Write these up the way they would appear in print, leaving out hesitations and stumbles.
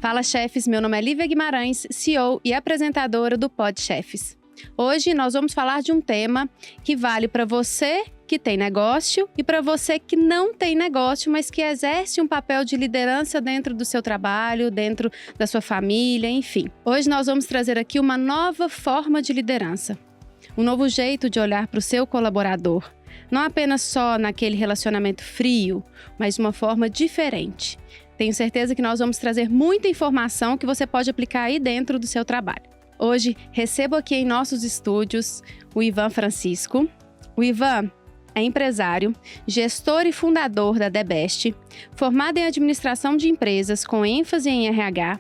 Fala, chefes! Meu nome é Lívia Guimarães, CEO e apresentadora do Pod Chefes. Hoje nós vamos falar de um tema que vale para você que tem negócio e para você que não tem negócio, mas que exerce um papel de liderança dentro do seu trabalho, dentro da sua família, enfim. Hoje nós vamos trazer aqui uma nova forma de liderança, um novo jeito de olhar para o seu colaborador. Não apenas só naquele relacionamento frio, mas de uma forma diferente. Tenho certeza que nós vamos trazer muita informação que você pode aplicar aí dentro do seu trabalho. Hoje, recebo aqui em nossos estúdios o Ivan Francisco. O Ivan é empresário, gestor e fundador da The Best, formado em administração de empresas com ênfase em RH,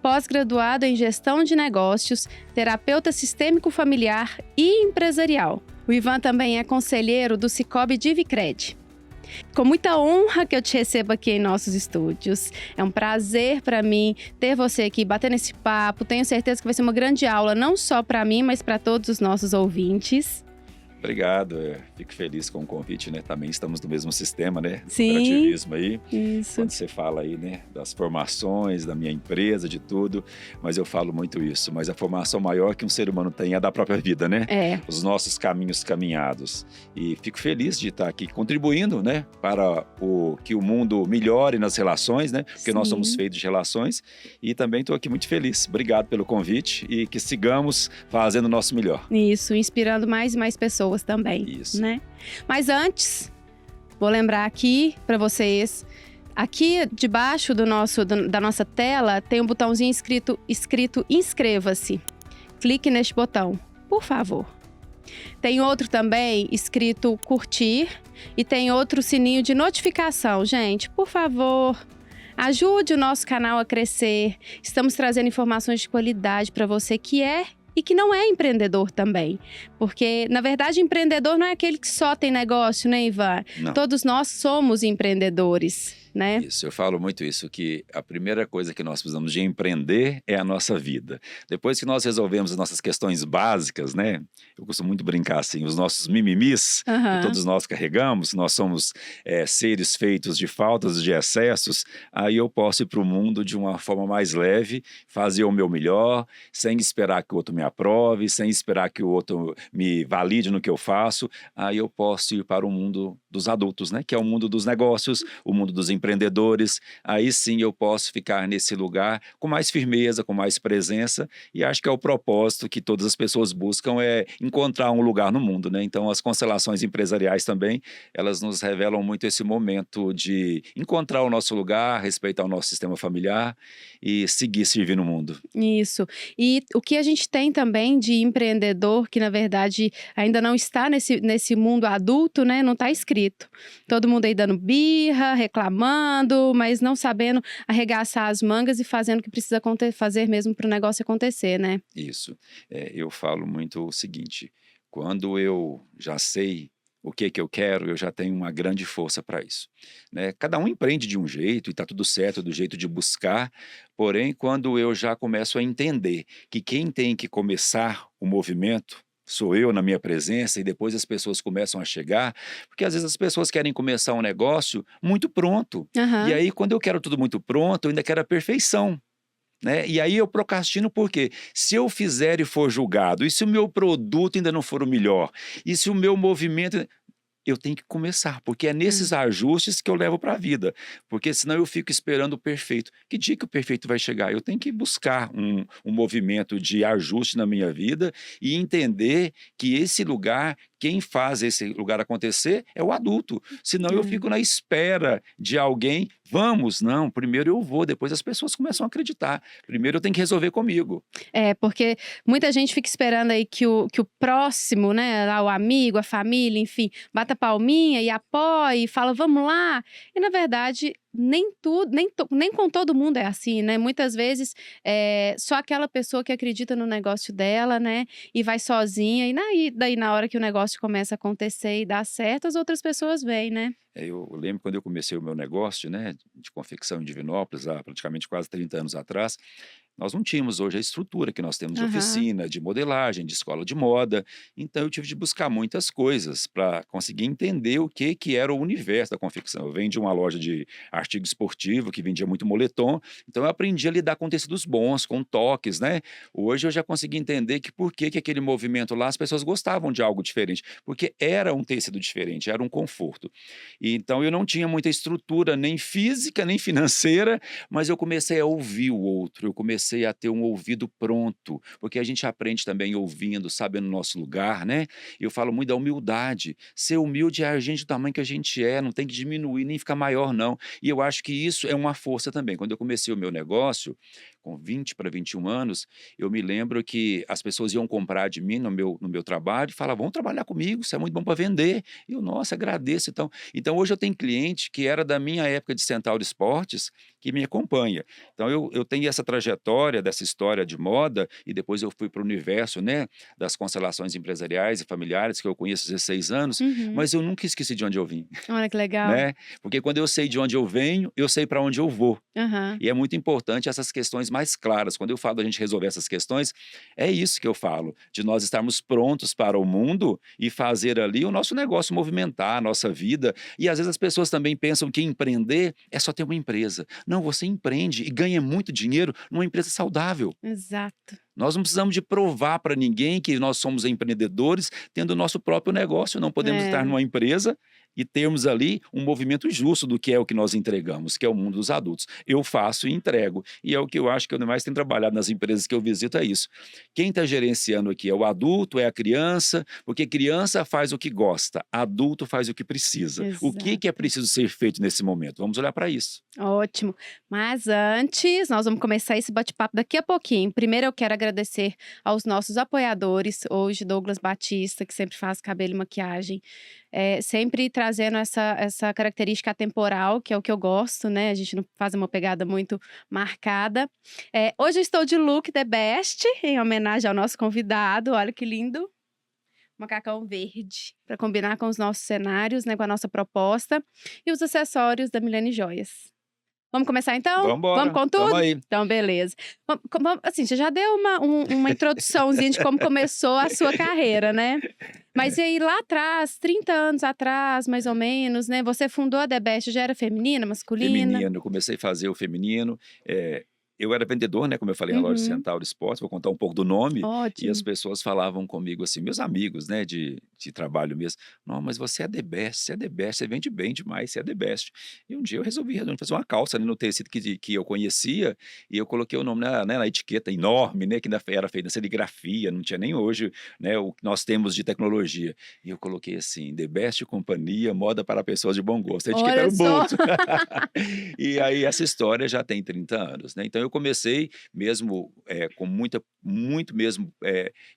pós-graduado em gestão de negócios, terapeuta sistêmico familiar e empresarial. O Ivan também é conselheiro do Cicobi Divicred. Com muita honra que eu te recebo aqui em nossos estúdios. É um prazer para mim ter você aqui batendo esse papo. Tenho certeza que vai ser uma grande aula, não só para mim, mas para todos os nossos ouvintes. Obrigado, fico feliz com o convite, né? Também estamos no mesmo sistema, né? Do Sim, cooperativismo aí. Isso. Quando você fala aí, né? Das formações, da minha empresa, de tudo. Mas eu falo muito isso. Mas a formação maior que um ser humano tem é a da própria vida, né? Os nossos caminhos caminhados. E fico feliz de estar aqui contribuindo, né? Para que o mundo melhore nas relações, né? Porque nós somos feitos de relações. E também estou aqui muito feliz. Obrigado pelo convite e que sigamos fazendo o nosso melhor. Isso, inspirando mais e mais pessoas também, isso, né? Mas antes, vou lembrar aqui para vocês, aqui debaixo da nossa tela tem um botãozinho escrito inscreva-se. Clique neste botão, por favor. Tem outro também escrito curtir e tem outro sininho de notificação. Gente, por favor, ajude o nosso canal a crescer. Estamos trazendo informações de qualidade para você que é e que não é empreendedor também. Porque, na verdade, empreendedor não é aquele que só tem negócio, né, Ivan? Não. Todos nós somos empreendedores, né? Isso, eu falo muito isso, que a primeira coisa que nós precisamos de empreender é a nossa vida. Depois que nós resolvemos as nossas questões básicas, né? Eu costumo muito brincar assim, os nossos mimimis, que todos nós carregamos, nós somos seres feitos de faltas, de excessos, aí eu posso ir para o mundo de uma forma mais leve, fazer o meu melhor, sem esperar que o outro me aprove, sem esperar que o outro me valide no que eu faço, aí eu posso ir para o mundo dos adultos, né? Que é o mundo dos negócios, o mundo dos empreendedores. Aí sim eu posso ficar nesse lugar com mais firmeza, com mais presença, e acho que é o propósito que todas as pessoas buscam, é encontrar um lugar no mundo, né? Então as constelações empresariais também, elas nos revelam muito esse momento de encontrar o nosso lugar, respeitar o nosso sistema familiar e seguir servindo no mundo. Isso. E o que a gente tem também de empreendedor que, na verdade, ainda não está nesse mundo adulto, né? Não está escrito. Todo mundo aí dando birra, reclamando, mas não sabendo arregaçar as mangas e fazendo o que precisa fazer mesmo para o negócio acontecer, né? Isso. Eu falo muito o seguinte, quando eu já sei o que eu quero, eu já tenho uma grande força para isso, né? Cada um empreende de um jeito e está tudo certo, do jeito de buscar, porém, quando eu já começo a entender que quem tem que começar o movimento sou eu na minha presença e depois as pessoas começam a chegar, porque às vezes as pessoas querem começar um negócio muito pronto, e aí quando eu quero tudo muito pronto, eu ainda quero a perfeição. Né? E aí eu procrastino porque se eu fizer e for julgado, e se o meu produto ainda não for o melhor, e se o meu movimento... Eu tenho que começar, porque é nesses ajustes que eu levo para a vida, porque senão eu fico esperando o perfeito. Que dia que o perfeito vai chegar? Eu tenho que buscar um movimento de ajuste na minha vida e entender que esse lugar, quem faz esse lugar acontecer é o adulto, senão eu fico na espera de alguém, vamos, não, primeiro eu vou, depois as pessoas começam a acreditar, primeiro eu tenho que resolver comigo. Porque muita gente fica esperando aí que o próximo, né, lá, o amigo, a família, enfim, bata palminha e apoie e fala, vamos lá. E na verdade, nem com todo mundo é assim, né? Muitas vezes só aquela pessoa que acredita no negócio dela, né? E vai sozinha. E daí na hora que o negócio começa a acontecer e dá certo, as outras pessoas vêm, né? Eu lembro quando eu comecei o meu negócio, né, de confecção em Divinópolis, há praticamente quase 30 anos atrás, Nós não tínhamos hoje a estrutura que nós temos de Aham. oficina, de modelagem, de escola de moda. Então eu tive de buscar muitas coisas para conseguir entender o que que era o universo da confecção. Eu venho de uma loja de artigo esportivo que vendia muito moletom, então eu aprendi a lidar com tecidos bons, com toques, né. Hoje eu já consegui entender que por que que aquele movimento lá as pessoas gostavam de algo diferente, porque era um tecido diferente, era um conforto. E então eu não tinha muita estrutura nem física, nem financeira, mas eu comecei a ouvir o outro, eu comecei a ter um ouvido pronto, porque a gente aprende também ouvindo, sabendo o nosso lugar, né. Eu falo muito da humildade, ser humilde é a gente do tamanho que a gente é, não tem que diminuir nem ficar maior não. E eu acho que isso é uma força também. Quando eu comecei o meu negócio, com 20 para 21 anos, eu me lembro que as pessoas iam comprar de mim no meu trabalho e falavam: "Vamos trabalhar comigo, você é muito bom para vender". E eu: "Nossa, agradeço então hoje eu tenho cliente que era da minha época de Centauro Esportes, que me acompanha. Então eu tenho essa trajetória dessa história de moda e depois eu fui para o universo, né, das constelações empresariais e familiares que eu conheço há 16 anos, Uhum. mas eu nunca esqueci de onde eu vim, Olha que legal. né, porque quando eu sei de onde eu venho, eu sei para onde eu vou. Aham. E é muito importante essas questões mais claras. Quando eu falo da gente resolver essas questões, é isso que eu falo, de nós estarmos prontos para o mundo e fazer ali o nosso negócio movimentar, a nossa vida. E às vezes as pessoas também pensam que empreender é só ter uma empresa. Não, você empreende e ganha muito dinheiro numa empresa saudável. Exato. Nós não precisamos de provar para ninguém que nós somos empreendedores tendo o nosso próprio negócio, não podemos estar É. numa empresa e termos ali um movimento justo do que é o que nós entregamos, que é o mundo dos adultos. Eu faço e entrego, e é o que eu acho que eu mais tenho trabalhado nas empresas que eu visito, é isso. Quem está gerenciando aqui é o adulto, é a criança, porque criança faz o que gosta, adulto faz o que precisa. O que que é Exato. preciso ser feito nesse momento? Vamos olhar para isso. Ótimo. Mas antes, nós vamos começar esse bate-papo daqui a pouquinho. Primeiro eu quero agradecer aos nossos apoiadores, hoje Douglas Batista, que sempre faz cabelo e maquiagem, sempre trazendo essa característica atemporal, que é o que eu gosto, né, a gente não faz uma pegada muito marcada. Hoje eu estou de look The Best, em homenagem ao nosso convidado, olha que lindo. Macacão verde, para combinar com os nossos cenários, né, com a nossa proposta, e os acessórios da Milene Joias. Vamos começar então? Vamos Vamos embora, com estamos tudo? aí. Então beleza. Assim, você já deu uma introduçãozinha de como começou a sua carreira, né. Mas e aí lá atrás, 30 anos atrás, mais ou menos, né, você fundou a The Best, já era feminina, masculina? Feminino, eu comecei a fazer o feminino, eu era vendedor, né, como eu falei, na loja Uhum, Centauro Esportes, vou contar um pouco do nome, e as ótimo. pessoas falavam comigo assim, meus amigos, né, de trabalho mesmo: "Não, mas você é the best, você é the best, você vende bem demais, você é the best". E um dia eu resolvi fazer uma calça, né, no tecido que eu conhecia, e eu coloquei o nome na etiqueta enorme, né, que ainda era feita na serigrafia, não tinha nem hoje, né, o que nós temos de tecnologia. E eu coloquei assim: "The Best Companhia, moda para pessoas de bom gosto". A etiqueta era Olha o só. bolso. E aí essa história já tem 30 anos, né, então eu comecei mesmo, com muito mesmo,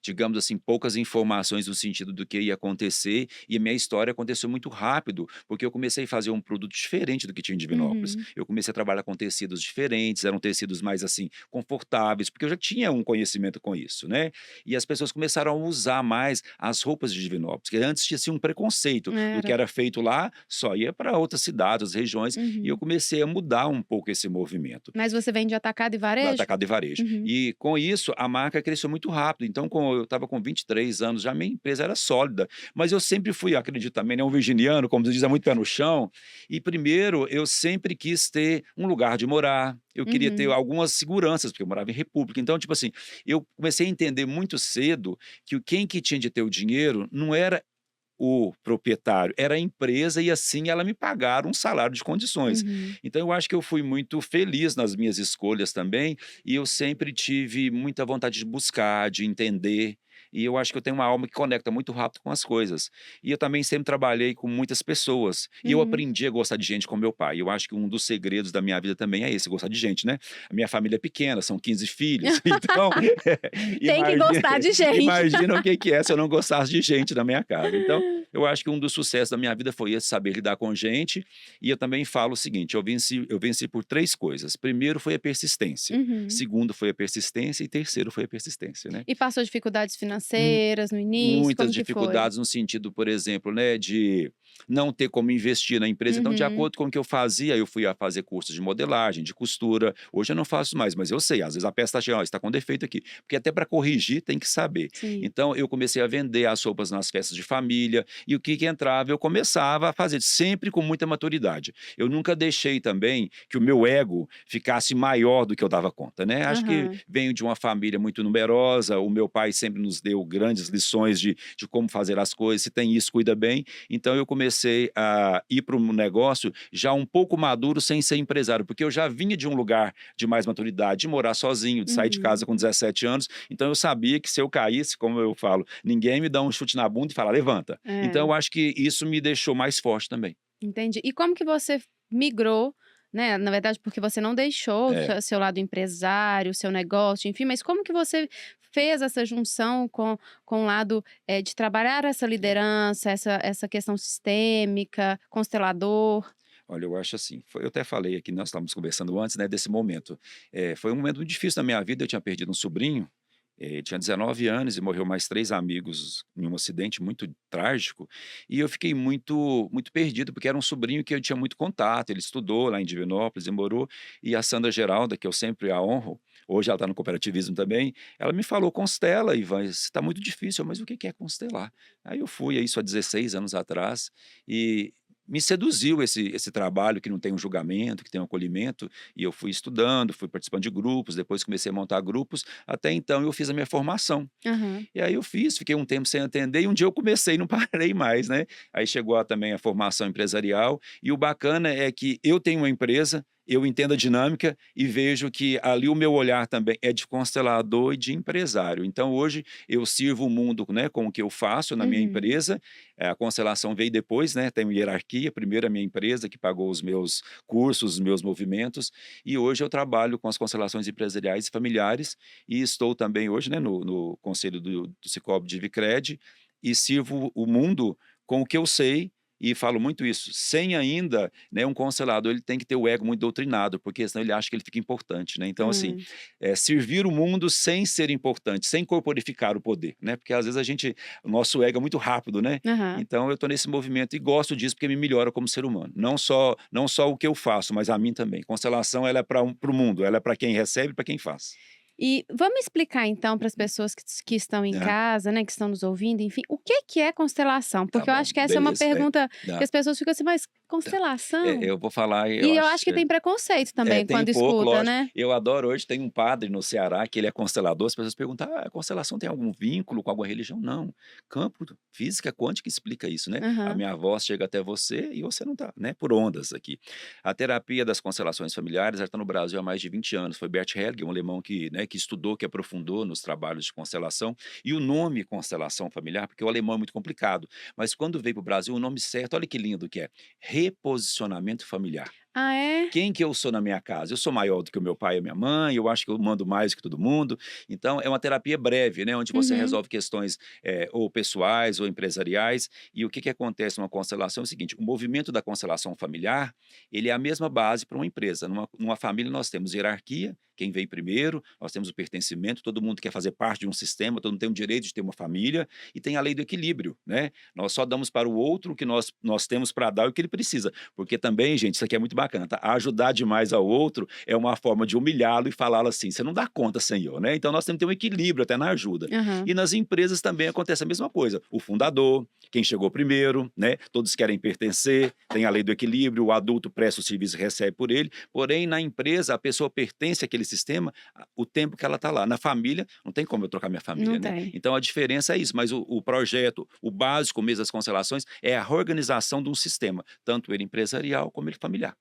digamos assim, poucas informações no sentido do que ia acontecer, e a minha história aconteceu muito rápido, porque eu comecei a fazer um produto diferente do que tinha em Divinópolis. Uhum. Eu comecei a trabalhar com tecidos diferentes, eram tecidos mais, assim, confortáveis, porque eu já tinha um conhecimento com isso, né, e as pessoas começaram a usar mais as roupas de Divinópolis, que antes tinha, assim, um preconceito do que Era. era feito lá, só ia para outras cidades, outras regiões, e eu Uhum. comecei a mudar um pouco esse movimento. Mas você vende atacado e varejo? Atacado e varejo. Uhum. E com isso, a marca cresceu muito rápido. Então, com eu estava com 23 anos, já minha empresa era sólida. Mas eu sempre fui, acredito também, né, um virginiano, como se diz, é muito pé no chão. E primeiro, eu sempre quis ter um lugar de morar. Eu queria ter Uhum. algumas seguranças, porque eu morava em república. Então, tipo assim, eu comecei a entender muito cedo que quem que tinha de ter o dinheiro não era o proprietário, era a empresa e assim ela me pagara um salário de condições. Uhum. Então eu acho que eu fui muito feliz nas minhas escolhas também, e eu sempre tive muita vontade de buscar, de entender, e eu acho que eu tenho uma alma que conecta muito rápido com as coisas. E eu também sempre trabalhei com muitas pessoas, e eu Uhum. aprendi a gostar de gente com meu pai. Eu acho que um dos segredos da minha vida também é esse, gostar de gente, né. A minha família é pequena, são 15 filhos, então Tem que imagina gostar de gente. imagina o que que é se eu não gostasse de gente na minha casa. Então eu acho que um dos sucessos da minha vida foi esse, saber lidar com gente, e eu também falo o seguinte, eu venci por 3 coisas. Primeiro foi a persistência, Uhum. segundo foi a persistência e terceiro foi a persistência, né. E passou dificuldades Mu financeiras no início, como Muitas que foi? dificuldades no sentido, por exemplo, né, de não ter como investir na empresa. Então, de Uhum. acordo com o que eu fazia, eu fui a fazer cursos de modelagem, de costura. Hoje eu não faço mais, mas eu sei. Às vezes a peça está chegando, está com defeito aqui. Porque até para corrigir tem que saber. Sim. Então, eu comecei a vender as roupas nas festas de família. E o que que entrava, eu começava a fazer, sempre com muita maturidade. Eu nunca deixei também que o meu ego ficasse maior do que eu dava conta, né? Acho que Aham. venho de uma família muito numerosa, o meu pai sempre nos deu grandes lições de como fazer as coisas, se tem isso, cuida bem. Então eu comecei a ir para um negócio já um pouco maduro sem ser empresário, porque eu já vinha de um lugar de mais maturidade, de morar sozinho, de sair de Uhum. casa com 17 anos, então eu sabia que se eu caísse, como eu falo, ninguém me dá um chute na bunda e fala, levanta. Então É. eu acho que isso me deixou mais forte também. Entendi. E como que você migrou, né, na verdade, porque você não deixou o É. seu lado empresário, o seu negócio, enfim, mas como que você fez essa junção com o lado, de trabalhar essa liderança, essa questão sistêmica, constelador? Olha, eu acho assim, eu até falei aqui, nós estávamos conversando antes, né, desse momento. Foi um momento muito difícil na minha vida, eu tinha perdido um sobrinho, tinha 19 anos e morreu mais 3 amigos em um acidente muito trágico, e eu fiquei muito perdido, porque era um sobrinho que eu tinha muito contato, ele estudou lá em Divinópolis e morou, e a Sandra Geralda, que eu sempre a honro, hoje ela está no cooperativismo também, ela me falou: "Constela, Ivan, está muito difícil", mas o que que é constelar? Aí eu fui, isso há 16 anos atrás, e me seduziu esse trabalho que não tem um julgamento, que tem um acolhimento, e eu fui estudando, fui participando de grupos, depois comecei a montar grupos, até então eu fiz a minha formação. Aham. E aí eu fiz, fiquei um tempo sem atender e um dia eu comecei e não parei mais, né. Aí chegou também a formação empresarial, e o bacana é que eu tenho uma empresa, eu entendo a dinâmica e vejo que ali o meu olhar também é de constelador e de empresário. Então hoje eu sirvo o mundo, né, com o que eu faço na minha Uhum. empresa, a constelação veio depois, né, tem uma hierarquia, primeiro a minha empresa que pagou os meus cursos, os meus movimentos, e hoje eu trabalho com as constelações empresariais e familiares, e estou também hoje, né, no conselho do Sicoob Divicred, e sirvo o mundo com o que eu sei, e falo muito isso, sem ainda, né, um constelador ele tem que ter o ego muito doutrinado, porque senão ele acha que ele fica importante, né. Então assim, Hum. servir o mundo sem ser importante, sem corporificar o poder, né, porque às vezes o nosso ego é muito rápido, né. Aham. Então eu estou nesse movimento e gosto disso, porque me melhora como ser humano, não só o que eu faço, mas a mim também. Constelação ela é para o mundo, ela é para quem recebe e para quem faz. E vamos explicar então para as pessoas que estão em É. casa, né, que estão nos ouvindo, enfim, o que é constelação? Tá Porque eu bom, acho que essa é uma beleza. pergunta que Dá, as pessoas ficam assim: "Mas tá. constelação?" Eu vou falar, E eu eu acho acho que tem preconceito também tem um quando pouco, escuta, lógico. né. Eu adoro hoje, tem um padre no Ceará que ele é constelador, as pessoas perguntam: "Ah, a constelação tem algum vínculo com alguma religião?" Não, campo física quântica explica isso, né. A Aham. minha voz chega até você e você não está, né, por ondas aqui. A terapia das constelações familiares, ela está no Brasil há mais de 20 anos, foi Bert Hellinger, um alemão que, né, que estudou, que aprofundou nos trabalhos de constelação, e o nome constelação familiar, porque o alemão é muito complicado, mas quando veio para o Brasil, o nome certo, olha que lindo que é, reposicionamento familiar. Ah, é? Quem que eu sou na minha casa? Eu sou maior do que o meu pai e a minha mãe, eu acho que eu mando mais que todo mundo. Então, é uma terapia breve, né, onde você Uhum. resolve questões, ou pessoais ou empresariais. E o que que acontece numa constelação é o seguinte, o movimento da constelação familiar, ele é a mesma base para uma empresa. Numa família nós temos hierarquia, quem veio primeiro, nós temos o pertencimento, todo mundo quer fazer parte de um sistema, todo mundo tem o direito de ter uma família, e tem a lei do equilíbrio, né. Nós só damos para o outro o que nós temos para dar e o que ele precisa. Porque também, gente, isso aqui é muito bacana, tá? Ajudar demais ao outro é uma forma de humilhá-lo e falá-lo assim: "Você não dá conta, senhor", né? Então nós temos que ter um equilíbrio até na ajuda. Aham. E nas empresas também acontece a mesma coisa. O fundador, quem chegou primeiro, né? Todos querem pertencer, tem a lei do equilíbrio, o adulto presta o serviço e recebe por ele. Porém, na empresa, a pessoa pertence àquele sistema o tempo que ela está lá. Na família, não tem como eu trocar minha família, Não né? tem. Então a diferença é isso, mas o projeto, o básico mesmo das constelações é a reorganização de um sistema, tanto ele empresarial como ele familiar.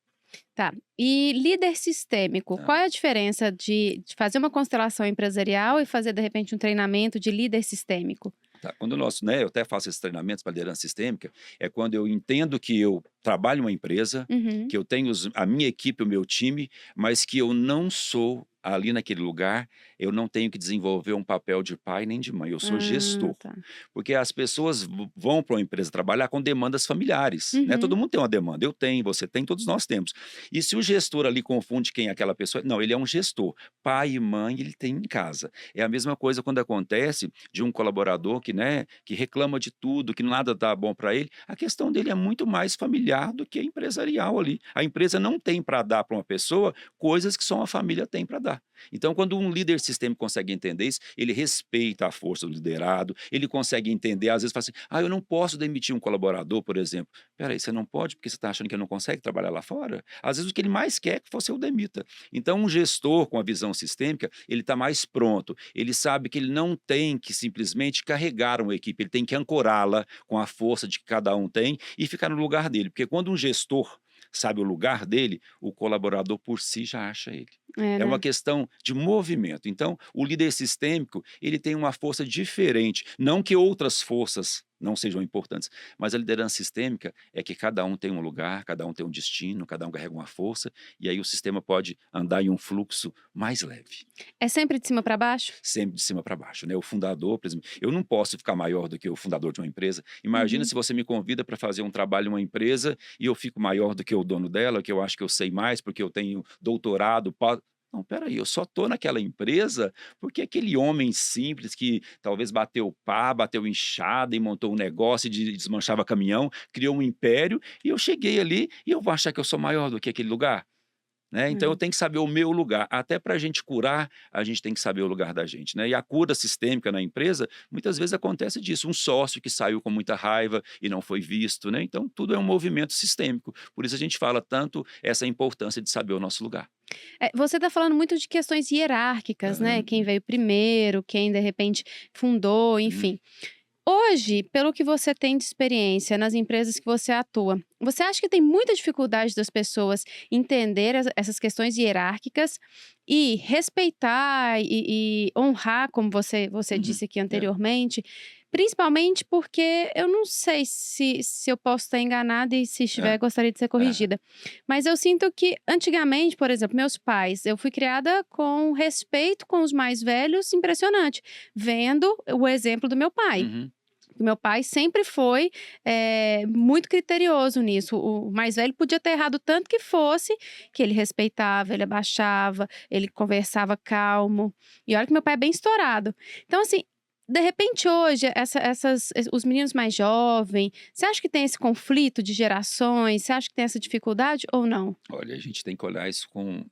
Tá. E líder sistêmico, Tá, qual é a diferença de fazer uma constelação empresarial e fazer, de repente, um treinamento de líder sistêmico? tá. Quando nós, né, eu até faço esses treinamentos para liderança sistêmica, é quando eu entendo que eu trabalho em uma empresa, Uhum. que eu tenho a minha equipe, o meu time, mas que eu não sou ali naquele lugar, eu não tenho que desenvolver um papel de pai nem de mãe, eu sou Ah, gestor. tá. Porque as pessoas vão para uma empresa trabalhar com demandas familiares, né? Todo Uhum. mundo tem uma demanda, eu tenho, você tem, todos nós temos. E se o gestor ali confunde quem é aquela pessoa, não, ele é um gestor. Pai e mãe ele tem em casa. É a mesma coisa quando acontece de um colaborador que, né, que reclama de tudo, que nada dá bom para ele. A questão dele é muito mais familiar do que empresarial ali. A empresa não tem para dar para uma pessoa coisas que só uma família tem para dar. Então, quando um líder sistêmico consegue entender isso, ele respeita a força do liderado, ele consegue entender, às vezes fala assim, eu não posso demitir um colaborador, por exemplo. Peraí, você não pode porque você está achando que ele não consegue trabalhar lá fora? Às vezes o que ele mais quer é que você o demita. Então, um gestor com a visão sistêmica, ele está mais pronto, ele sabe que ele não tem que simplesmente carregar uma equipe, ele tem que ancorá-la com a força de que cada um tem e ficar no lugar dele, porque quando um gestor sabe o lugar dele, o colaborador por si já acha ele. É, É uma né? questão de movimento. Então, o líder sistêmico, ele tem uma força diferente. Não que outras forças não sejam importantes, mas a liderança sistêmica é que cada um tem um lugar, cada um tem um destino, cada um carrega uma força, e aí o sistema pode andar em um fluxo mais leve, É sempre de cima para baixo? sempre de cima para baixo, né? O fundador, por exemplo, eu não posso ficar maior do que o fundador de uma empresa. Imagina Uhum. se você me convida para fazer um trabalho em uma empresa e eu fico maior do que o dono dela, que eu acho que eu sei mais porque eu tenho doutorado, não, espera aí, eu só estou naquela empresa porque aquele homem simples que talvez bateu pá, bateu enxada e montou um negócio e desmanchava caminhão, criou um império, e eu cheguei ali e eu vou achar que eu sou maior do que aquele lugar? Né? Então eu É. tenho que saber o meu lugar. Até para a gente curar, a gente tem que saber o lugar da gente. Né? E a cura sistêmica na empresa, muitas vezes acontece disso. Um sócio que saiu com muita raiva e não foi visto. Né? Então tudo é um movimento sistêmico. Por isso a gente fala tanto essa importância de saber o nosso lugar. Você está falando muito de questões hierárquicas, né? Quem Uhum, veio primeiro, quem de repente fundou, uhum, enfim. Hoje, pelo que você tem de experiência nas empresas que você atua, você acha que tem muita dificuldade das pessoas entender essas questões hierárquicas e respeitar e honrar, como você uhum. disse aqui É, anteriormente, principalmente porque eu não sei se eu posso estar enganada e se estiver, é, gostaria de ser é, corrigida. Mas eu sinto que antigamente, por exemplo, meus pais, eu fui criada com respeito com os mais velhos impressionante, vendo o exemplo do meu pai. uhum. O meu pai sempre foi, muito criterioso nisso. O mais velho podia ter errado tanto que fosse, que ele respeitava, ele abaixava, ele conversava calmo. E olha que meu pai é bem estourado. Então, assim, de repente hoje os meninos mais jovens, você acha que tem esse conflito de gerações? Você acha que tem essa dificuldade ou não? Olha, a gente tem que olhar isso com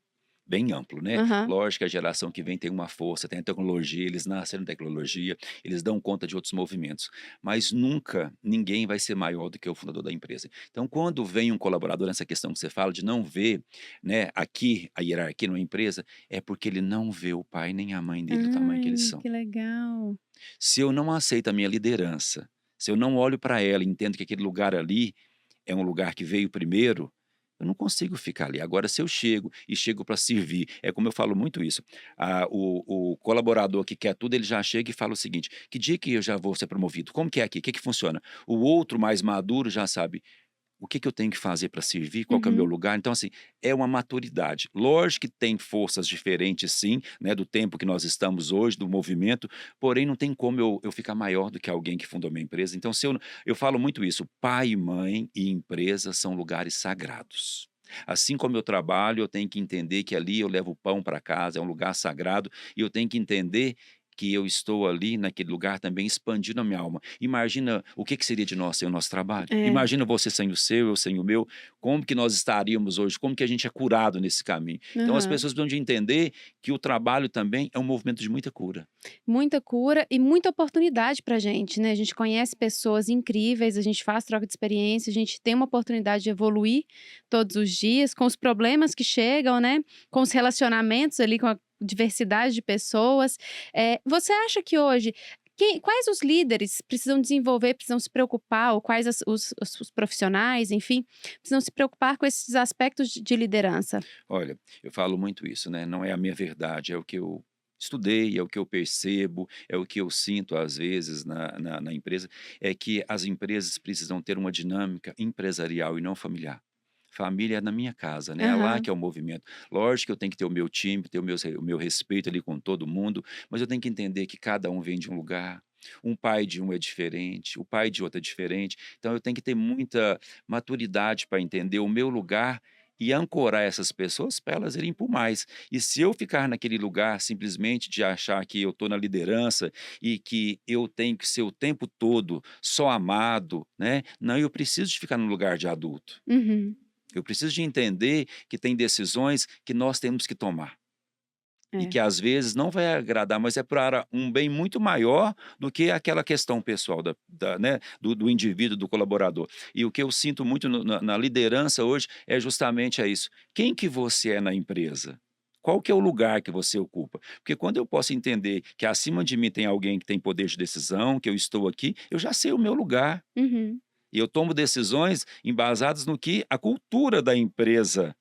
bem amplo, né? Aham. Lógico que a geração que vem tem uma força, tem a tecnologia, eles nasceram na tecnologia, eles dão conta de outros movimentos, mas nunca ninguém vai ser maior do que o fundador da empresa. Então, quando vem um colaborador nessa questão que você fala de não ver, né, aqui a hierarquia numa empresa, é porque ele não vê o pai nem a mãe dele do tamanho que eles Ai, são. que legal. Se eu não aceito a minha liderança, se eu não olho para ela e entendo que aquele lugar ali é um lugar que veio primeiro, eu não consigo ficar ali. Agora, se eu chego e chego para servir, é como eu falo muito isso. O colaborador que quer tudo, ele já chega e fala o seguinte: que dia que eu já vou ser promovido? Como que é aqui? O que, que funciona? O outro mais maduro já sabe. O que que eu tenho que fazer para servir? Qual que é o meu Uhum. lugar? Então, assim, é uma maturidade. Lógico que tem forças diferentes, sim, né, do tempo que nós estamos hoje, do movimento, porém não tem como eu ficar maior do que alguém que fundou minha empresa. Então, se eu falo muito isso, pai, mãe e empresa são lugares sagrados. Assim como eu trabalho, eu tenho que entender que ali eu levo o pão para casa, é um lugar sagrado, e eu tenho que entender que eu estou ali naquele lugar também expandindo a minha alma. Imagina o que que seria de nós sem o nosso trabalho. É. Imagina você sem o seu, eu sem o meu, como que nós estaríamos hoje, como que a gente é curado nesse caminho. Então as Aham. pessoas precisam de entender que o trabalho também é um movimento de muita cura. Muita cura e muita oportunidade pra gente, né, a gente conhece pessoas incríveis, a gente faz troca de experiência, a gente tem uma oportunidade de evoluir todos os dias com os problemas que chegam, né, com os relacionamentos ali, com a diversidade de pessoas. Você acha que hoje quais os líderes precisam desenvolver, precisam se preocupar ou quais os profissionais, enfim, precisam se preocupar com esses aspectos de liderança? Olha, eu falo muito isso, né? Não é a minha verdade, é o que eu estudei, é o que eu percebo, é o que eu sinto às vezes na empresa, é que as empresas precisam ter uma dinâmica empresarial e não familiar. família é na minha casa, né? É lá Aham. que é o movimento. Lógico que eu tenho que ter o meu time, ter o meu respeito ali com todo mundo, mas eu tenho que entender que cada um vem de um lugar. Um pai de um é diferente, o pai de outro é diferente. Então eu tenho que ter muita maturidade para entender o meu lugar e ancorar essas pessoas para elas irem por mais. E se eu ficar naquele lugar simplesmente de achar que eu estou na liderança e que eu tenho que ser o tempo todo só amado, né? Não, eu preciso de ficar no lugar de adulto. Uhum. Eu preciso de entender que tem decisões que nós temos que tomar. E É. que às vezes não vai agradar, mas é para um bem muito maior do que aquela questão pessoal né, do indivíduo, do colaborador. E o que eu sinto muito na liderança hoje é justamente é isso. Quem que você é na empresa? Qual que é o lugar que você ocupa? Porque quando eu posso entender que acima de mim tem alguém que tem poder de decisão, que eu estou aqui, eu já sei o meu lugar. Uhum. E eu tomo decisões embasadas no que a cultura da empresa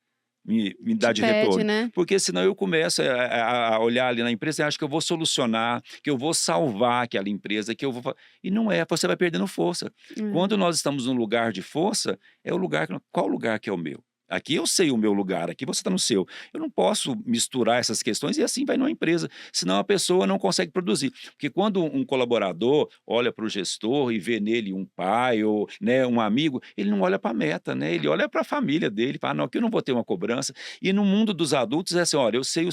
me dá Te de pede, retorno. né? Porque senão eu começo a olhar ali na empresa e acho que eu vou solucionar, que eu vou salvar aquela empresa, que eu vou e não é, você vai perdendo força. É. Quando nós estamos num lugar de força, é o lugar qual lugar que é o meu? Aqui eu sei o meu lugar, aqui você está no seu. Eu não posso misturar essas questões e assim vai numa empresa, senão a pessoa não consegue produzir. Porque quando um colaborador olha para o gestor e vê nele um pai ou, né, um amigo, ele não olha para a meta, né? Ele olha para a família dele, fala, não, aqui eu não vou ter uma cobrança. E no mundo dos adultos é assim, olha, eu sei o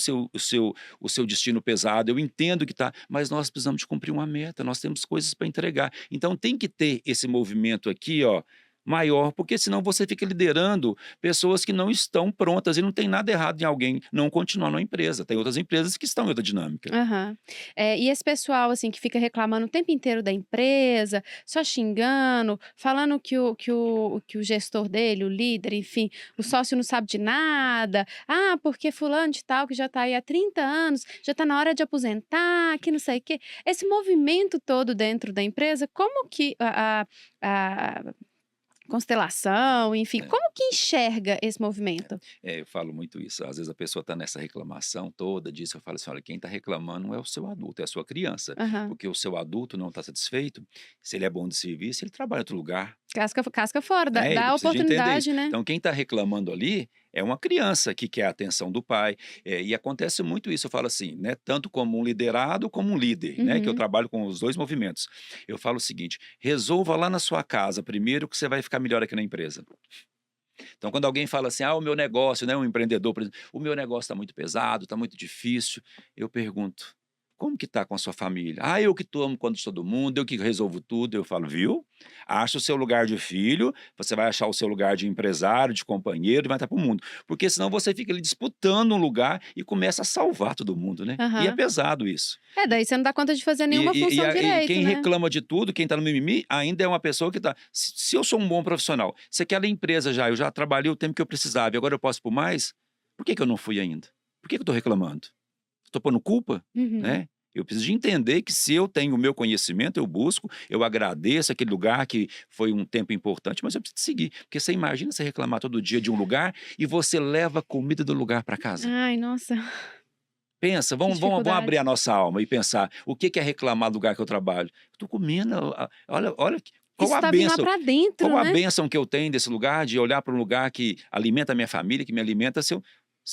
seu destino pesado, eu entendo que está, mas nós precisamos de cumprir uma meta, nós temos coisas para entregar. Então tem que ter esse movimento aqui, ó, maior, porque senão você fica liderando pessoas que não estão prontas e não tem nada errado em alguém não continuar na empresa. Tem outras empresas que estão em outra dinâmica. Aham. E esse pessoal, assim, que fica reclamando o tempo inteiro da empresa, só xingando, falando que o gestor dele, o líder, enfim, o sócio não sabe de nada. "Ah, porque fulano de tal, que já está aí há 30 anos, já está na hora de aposentar, que não sei o quê". Esse movimento todo dentro da empresa, como que a constelação, enfim, É. como que enxerga esse movimento? Eu falo muito isso. Às vezes a pessoa está nessa reclamação toda disso. Eu falo assim: olha, quem está reclamando não é o seu adulto, é a sua criança. Aham. Porque o seu adulto não está satisfeito. Se ele é bom de serviço, ele trabalha em outro lugar. Casca fora, dá Né, ele dá precisa de entender isso. oportunidade, né. Então quem está reclamando ali é uma criança que quer a atenção do pai, e acontece muito isso, eu falo assim, né, tanto como um liderado como um líder, né, que eu Uhum. trabalho com os 2 movimentos. Eu falo o seguinte: "Resolva lá na sua casa primeiro que você vai ficar melhor aqui na empresa". Então quando alguém fala assim: "Ah, o meu negócio", né, um empreendedor, por exemplo: "O meu negócio está muito pesado, está muito difícil", eu pergunto: "Como que está com a sua família?". "Ah, eu que tomo conta de todo mundo, eu que resolvo tudo". Eu falo: "Viu? Acha o seu lugar de filho, você vai achar o seu lugar de empresário, de companheiro e vai estar para o mundo". Porque senão você fica ali disputando um lugar e começa a salvar todo mundo, né. E é Aham. pesado isso. Daí você não dá conta de fazer nenhuma função E direito, quem né. reclama de tudo, quem está no mimimi, ainda é uma pessoa que está se eu sou um bom profissional, se aquela empresa já eu já trabalhei o tempo que eu precisava e agora eu posso por mais, por que que eu não fui ainda? Por que que eu estou reclamando? Estou pondo culpa? Uhum. Né? Eu preciso de entender que se eu tenho o meu conhecimento, eu busco, eu agradeço aquele lugar que foi um tempo importante, mas eu preciso seguir. Porque você imagina você reclamar todo dia de um lugar e você leva a comida do lugar para casa. Ai, nossa, Pensa, que vamos abrir a dificuldade. nossa alma e pensar, o que que é reclamar do lugar que eu trabalho? Eu estou comendo, olha Isso tá vindo lá pra dentro, qual a né. bênção que eu tenho desse lugar, de olhar para um lugar que alimenta a minha família, que me alimenta, se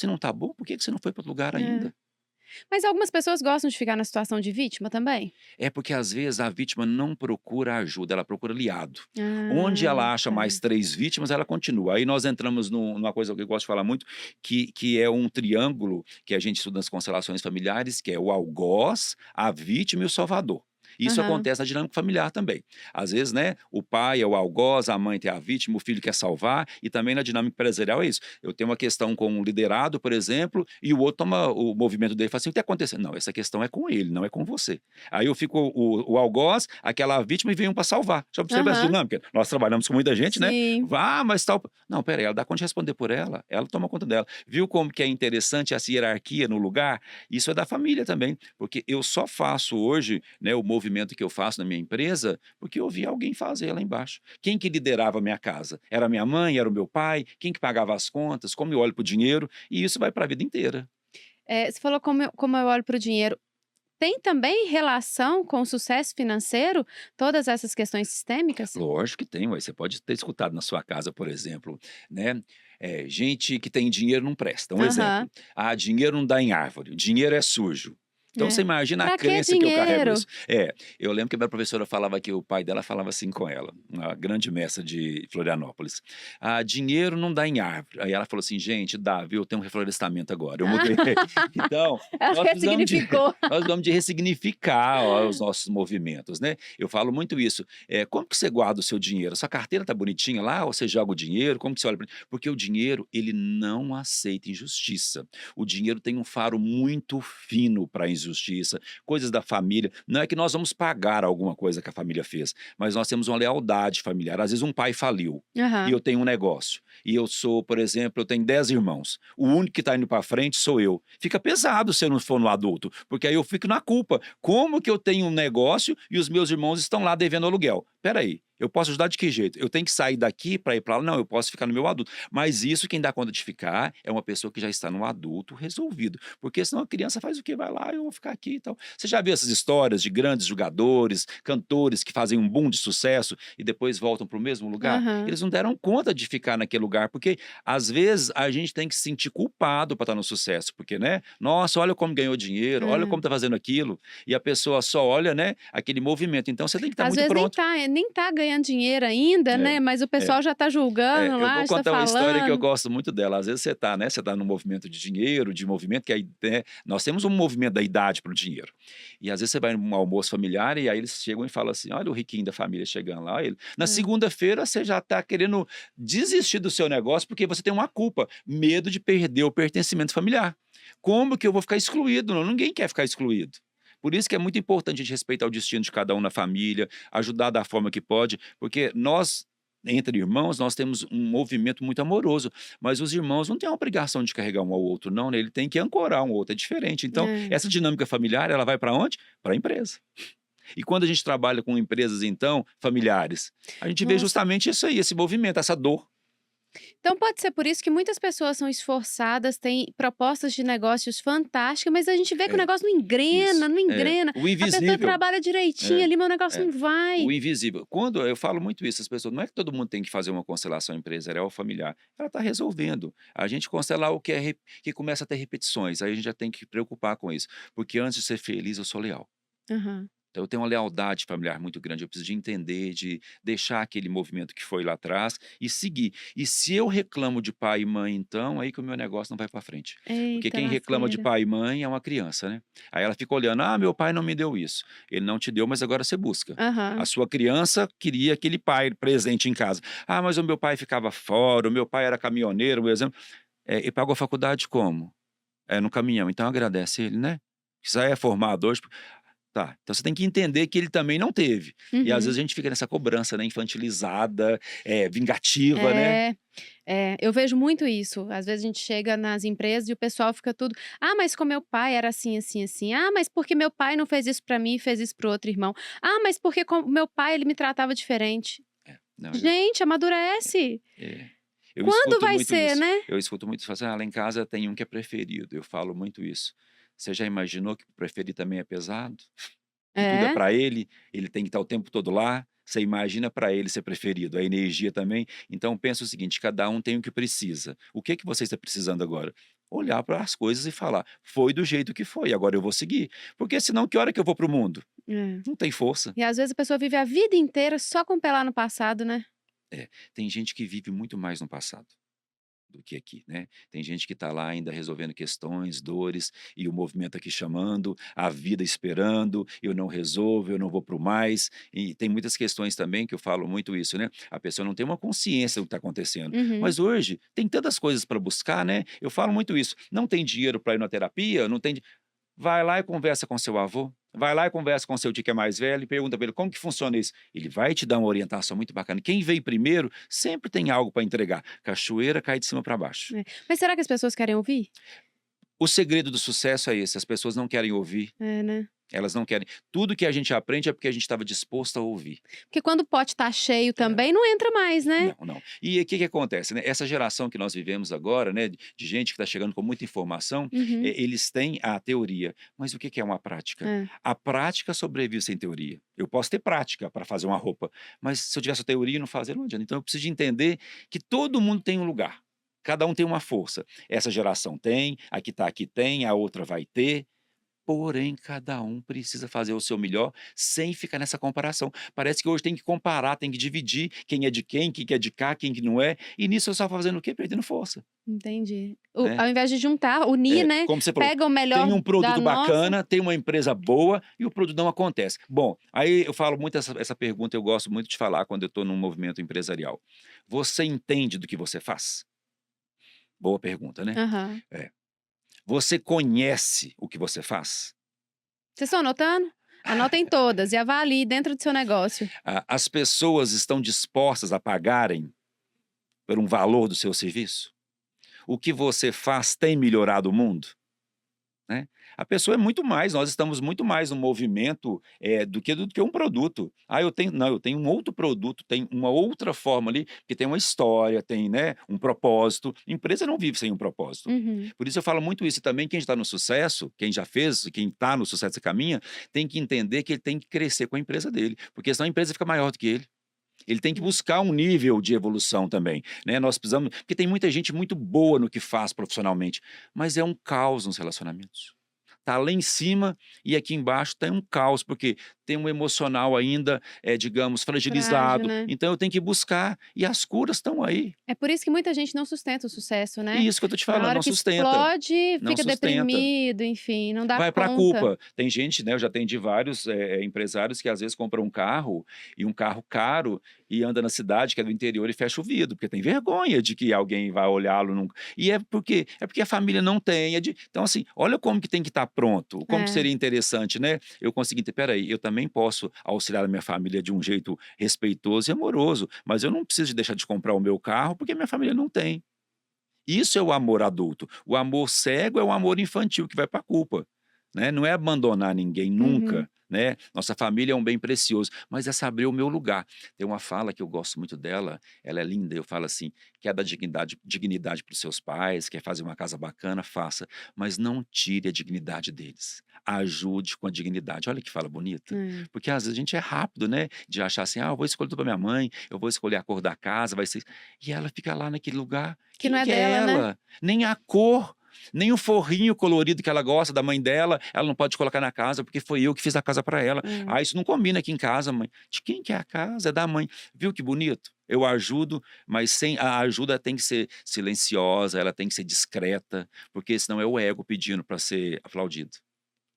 não está bom, por que que você não foi para outro lugar É. ainda? Mas algumas pessoas gostam de ficar na situação de vítima também? É porque às vezes a vítima não procura ajuda, ela procura aliado. Onde Ah, ela acha tá. mais 3 vítimas, ela continua. Aí nós entramos numa coisa que eu gosto de falar muito, que é um triângulo que a gente estuda nas constelações familiares, que é o algoz, a vítima e o salvador. Isso Aham. acontece na dinâmica familiar também. Às vezes, né, o pai é o algoz, a mãe é a vítima, o filho quer salvar, e também na dinâmica empresarial é isso. Eu tenho uma questão com um liderado, por exemplo, e o outro toma o movimento dele e fala assim: o que está acontecendo? Não, essa questão é com ele, não é com você. Aí eu fico o algoz, aquela vítima, e vem um para salvar. Já observa essa Aham. dinâmica? Nós trabalhamos com muita gente, né? Sim. Vá, mas tal. Não, peraí, ela dá conta de responder por ela toma conta dela. Viu como que é interessante essa hierarquia no lugar? Isso é da família também, porque eu só faço hoje, né, o movimento que eu faço na minha empresa, porque eu vi alguém fazer lá embaixo. Quem que liderava a minha casa? Era a minha mãe, era o meu pai? Quem que pagava as contas? Como eu olho para o dinheiro? E isso vai para a vida inteira. Você falou como eu olho para o dinheiro. tem também relação com o sucesso financeiro, todas essas questões sistêmicas? Lógico que tem, ué, você pode ter escutado na sua casa, por exemplo, né, gente que tem dinheiro não presta. Um Aham, exemplo: "Ah, dinheiro não dá em árvore, dinheiro é sujo". Então você é. imagina a Pra que crença que eu carrego dinheiro? isso. Eu lembro que a minha professora falava que o pai dela falava assim com ela, uma grande mestra de Florianópolis: "Ah, dinheiro não dá em árvore". Aí ela falou assim: "Gente, dá, viu, tem um reflorestamento agora, eu mudei". Então, Ela nós precisamos de ressignificou. nós precisamos de ressignificar, ó, os nossos movimentos, né. Eu falo muito isso, como que você guarda o seu dinheiro? Sua carteira tá bonitinha lá ou você joga o dinheiro? Como que você olha pra porque o dinheiro, ele não aceita injustiça. O dinheiro tem um faro muito fino para a injustiça, coisas da família. Não é que nós vamos pagar alguma coisa que a família fez, mas nós temos uma lealdade familiar. Às vezes um pai faliu e Aham. eu tenho um negócio. E eu sou, por exemplo, eu tenho 10 irmãos. O único que está indo para frente sou eu. Fica pesado se eu não for no adulto, porque aí eu fico na culpa. Como que eu tenho um negócio e os meus irmãos estão lá devendo aluguel? Espera aí, eu posso ajudar de que jeito? Eu tenho que sair daqui para ir para lá? Não, eu posso ficar no meu adulto. Mas isso quem dá conta de ficar é uma pessoa que já está no adulto resolvido. Porque senão a criança faz o quê? Vai lá, eu vou ficar aqui e tal. Você já viu essas histórias de grandes jogadores, cantores que fazem um boom de sucesso e depois voltam para o mesmo lugar? Aham. Eles não deram conta de ficar naquele lugar, porque às vezes a gente tem que se sentir culpado para estar no sucesso, porque, né? Nossa, olha como ganhou dinheiro, olha como É. está fazendo aquilo, e a pessoa só olha, né, aquele movimento. Então você tem que estar Às muito vezes pronto. nem tá ganhando dinheiro ainda, É, né, mas o é. pessoal já tá julgando Eu lá, vou já tá contar uma história que eu falando. gosto muito dela. Às vezes você tá num movimento de dinheiro, de movimento que aí, né, nós temos um movimento da idade para o dinheiro. E às vezes você vai num almoço familiar e aí eles chegam e falam assim: "Olha o riquinho da família chegando lá, olha ele". Na Hã. segunda-feira você já está querendo desistir do seu negócio, porque você tem uma culpa, medo de perder o pertencimento familiar. Como que eu vou ficar excluído? Não, ninguém quer ficar excluído. Por isso que é muito importante a gente respeitar o destino de cada um na família, ajudar da forma que pode, porque nós, entre irmãos, nós temos um movimento muito amoroso, mas os irmãos não têm a obrigação de carregar um ao outro, não, né? Ele tem que ancorar um ao outro, é diferente. Então, É. essa dinâmica familiar, ela vai para onde? Para a empresa. E quando a gente trabalha com empresas, então, familiares, a gente vê Nossa. justamente isso aí, esse movimento, essa dor. Então pode ser por isso que muitas pessoas são esforçadas, têm propostas de negócios fantásticas, mas a gente vê que o É, negócio não engrena, isso. não engrena. O A pessoa invisível. trabalha direitinho É, ali, mas o negócio é. não vai. O invisível. Quando eu falo muito isso, as pessoas, não é que todo mundo tem que fazer uma constelação empresarial ou familiar. Ela está resolvendo. A gente constelar o que que começa a ter repetições. Aí a gente já tem que preocupar com isso. Porque antes de ser feliz, eu sou leal. Aham. Então eu tenho uma lealdade familiar muito grande. Eu preciso de entender, de deixar aquele movimento que foi lá atrás e seguir. E se eu reclamo de pai e mãe, então, aí que o meu negócio não vai para frente. Porque Eita quem reclama de lasqueira. pai e mãe é uma criança, né? Aí ela fica olhando: ah, meu pai não me deu isso. Ele não te deu, mas agora você busca. A Aham. sua criança queria aquele pai presente em casa. Ah, mas o meu pai ficava fora, o meu pai era caminhoneiro, por exemplo. E pagou a faculdade como? É, no caminhão. Então agradece ele, né? Que já é formado hoje. Tá, então você tem que entender que ele também não teve. E às Uhum. vezes a gente fica nessa cobrança, né, infantilizada, vingativa, né. É, eu vejo muito isso. Às vezes a gente chega nas empresas e o pessoal fica tudo: "Ah, mas com meu pai era assim, assim, assim. Ah, mas porque meu pai não fez isso pra mim e fez isso para o outro irmão. Ah, mas porque com meu pai ele me tratava diferente". Não, Gente, amadurece. é, eu Quando escuto vai muito ser, isso. né? Eu escuto muito isso, falo assim: "Ah, lá em casa tem um que é preferido", eu falo muito isso. Você já imaginou que o preferido também é pesado? Que tudo é É. para ele tem que estar o tempo todo lá, você imagina para ele ser preferido, a energia também. Então pensa o seguinte, cada um tem o que precisa. O que que você está precisando agora? Olhar para as coisas e falar: "Foi do jeito que foi, agora eu vou seguir". Porque senão que hora que eu vou para o mundo? É. Não tem força. E às vezes a pessoa vive a vida inteira só com o pé lá no passado, né? É, tem gente que vive muito mais no passado do que aqui, né. Tem gente que está lá ainda resolvendo questões, dores, e o movimento aqui chamando, a vida esperando, eu não resolvo, eu não vou para o mais. E tem muitas questões também que eu falo muito isso, né, a pessoa não tem uma consciência do que está acontecendo. Uhum. Mas hoje tem tantas coisas para buscar, né, eu falo muito isso, não tem dinheiro para ir na terapia, não tem. Vai lá e conversa com seu avô, vai lá e conversa com seu tio que é mais velho e pergunta para ele como que funciona isso. Ele vai te dar uma orientação muito bacana. Quem veio primeiro sempre tem algo para entregar. Cachoeira cai de cima para baixo. É. Mas será que as pessoas querem ouvir? O segredo do sucesso é esse, as pessoas não querem ouvir. É, né? Elas não querem. Tudo que a gente aprende é porque a gente estava disposto a ouvir. Porque quando o pote tá cheio também, não entra mais, né? Não, não. E o que que acontece, né? Essa geração que nós vivemos agora, né, de gente que está chegando com muita informação, Uhum. eles têm a teoria, mas o que que é uma prática? É. A prática sobrevive sem teoria. Eu posso ter prática para fazer uma roupa, mas se eu tivesse a teoria e não fazer, não adianta. Então eu preciso de entender que todo mundo tem um lugar. Cada um tem uma força. Essa geração tem, a que está aqui tem, a outra vai ter. Porém, cada um precisa fazer o seu melhor sem ficar nessa comparação. Parece que hoje tem que comparar, tem que dividir quem é de quem que é de cá, quem que não é. E nisso eu só fazendo o quê? Perdendo força, Entendi. né? Ao invés de juntar, unir, né? Como você falou, Pega o melhor tem um da produto nossa. bacana, tem uma empresa boa e o produto não acontece. Bom, aí eu falo muito essa pergunta, eu gosto muito de falar quando eu estou num movimento empresarial. Você entende do que você faz? Boa pergunta, né? Aham. É. Você conhece o que você faz? Vocês estão anotando? Anotem todas e avalie dentro do seu negócio. As pessoas estão dispostas a pagarem por um valor do seu serviço? O que você faz tem melhorado o mundo? Né? A pessoa é muito mais, nós estamos muito mais no movimento do que um produto. Eu tenho um outro produto, tem uma outra forma ali, que tem uma história, tem, né, um propósito. Empresa não vive sem um propósito. Uhum. Por isso eu falo muito isso e também. Quem está no sucesso, quem já fez, quem está no sucesso e caminha, tem que entender que ele tem que crescer com a empresa dele, porque senão a empresa fica maior do que ele. Ele tem que buscar um nível de evolução também, né? Nós precisamos, porque tem muita gente muito boa no que faz profissionalmente, mas é um caos nos relacionamentos. Tá lá em cima e aqui embaixo tem um caos, porque tem um emocional ainda, digamos, Frágil, fragilizado. né? Então eu tenho que buscar e as curas estão aí. É por isso que muita gente não sustenta o sucesso, E né? isso que eu tô te Na falando, hora não que sustenta, explode, não fica sustenta. deprimido, enfim, não dá Vai para a conta. culpa. Tem gente, né, eu já atendi vários, empresários que às vezes compram um carro, e um carro caro, e anda na cidade, que é do interior, e fecha o vidro, porque tem vergonha de que alguém vai olhá-lo e é porque a família não tem, então assim, olha como que tem que estar pronto, como que É. seria interessante, né, eu conseguir ter: "Espera aí, eu também posso auxiliar a minha família de um jeito respeitoso e amoroso, mas eu não preciso de deixar de comprar o meu carro, porque minha família não tem". Isso é o amor adulto. O amor cego é o amor infantil que vai para a culpa, né, não é abandonar ninguém Uhum. nunca, né, nossa família é um bem precioso, mas é saber o meu lugar. Tem uma fala que eu gosto muito dela, ela é linda, eu falo assim: "Quer dar dignidade para os seus pais, quer fazer uma casa bacana, faça, mas não tire a dignidade deles, ajude com a dignidade". Olha que fala bonita, É. porque às vezes a gente é rápido, né, de achar assim: "Ah, eu vou escolher tudo para minha mãe, eu vou escolher a cor da casa, vai ser", e ela fica lá naquele lugar, Que não quem é que é dela, né? ela? Nem a cor, nem o forrinho colorido que ela gosta da mãe dela, ela não pode colocar na casa, porque foi eu que fiz a casa para ela. É. "Ah, isso não combina aqui em casa, mãe". De quem que é a casa? É da mãe. Viu que bonito? Eu ajudo, mas sem a ajuda tem que ser silenciosa, ela tem que ser discreta, porque senão é o ego pedindo para ser aplaudido.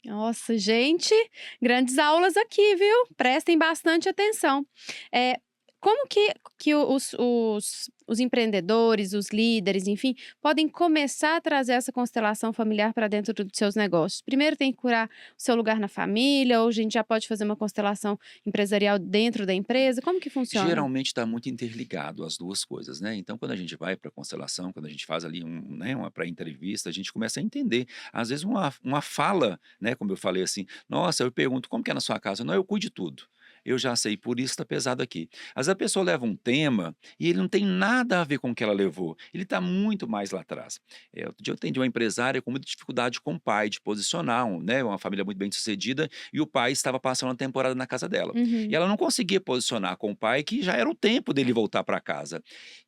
Nossa, gente, grandes aulas aqui, viu? Prestem bastante atenção. É, como que os empreendedores, os líderes, enfim, podem começar a trazer essa constelação familiar para dentro dos seus negócios? Primeiro tem que curar o seu lugar na família, ou a gente já pode fazer uma constelação empresarial dentro da empresa? Como que funciona? Geralmente está muito interligado as 2 coisas, né, então quando a gente vai pra constelação, quando a gente faz ali uma pré-entrevista, a gente começa a entender, às vezes uma fala, né, como eu falei assim: "Nossa", eu pergunto: "Como que é na sua casa?", "Não, eu cuido de tudo, eu já sei, por isso está pesado aqui". Às vezes a pessoa leva um tema e ele não tem nada a ver com o que ela levou, ele está muito mais lá atrás. Outro dia eu atendi uma empresária com muita dificuldade com o pai de posicionar né, uma família muito bem-sucedida, e o pai estava passando uma temporada na casa dela. E Uhum. ela não conseguia posicionar com o pai que já era o tempo dele voltar para casa.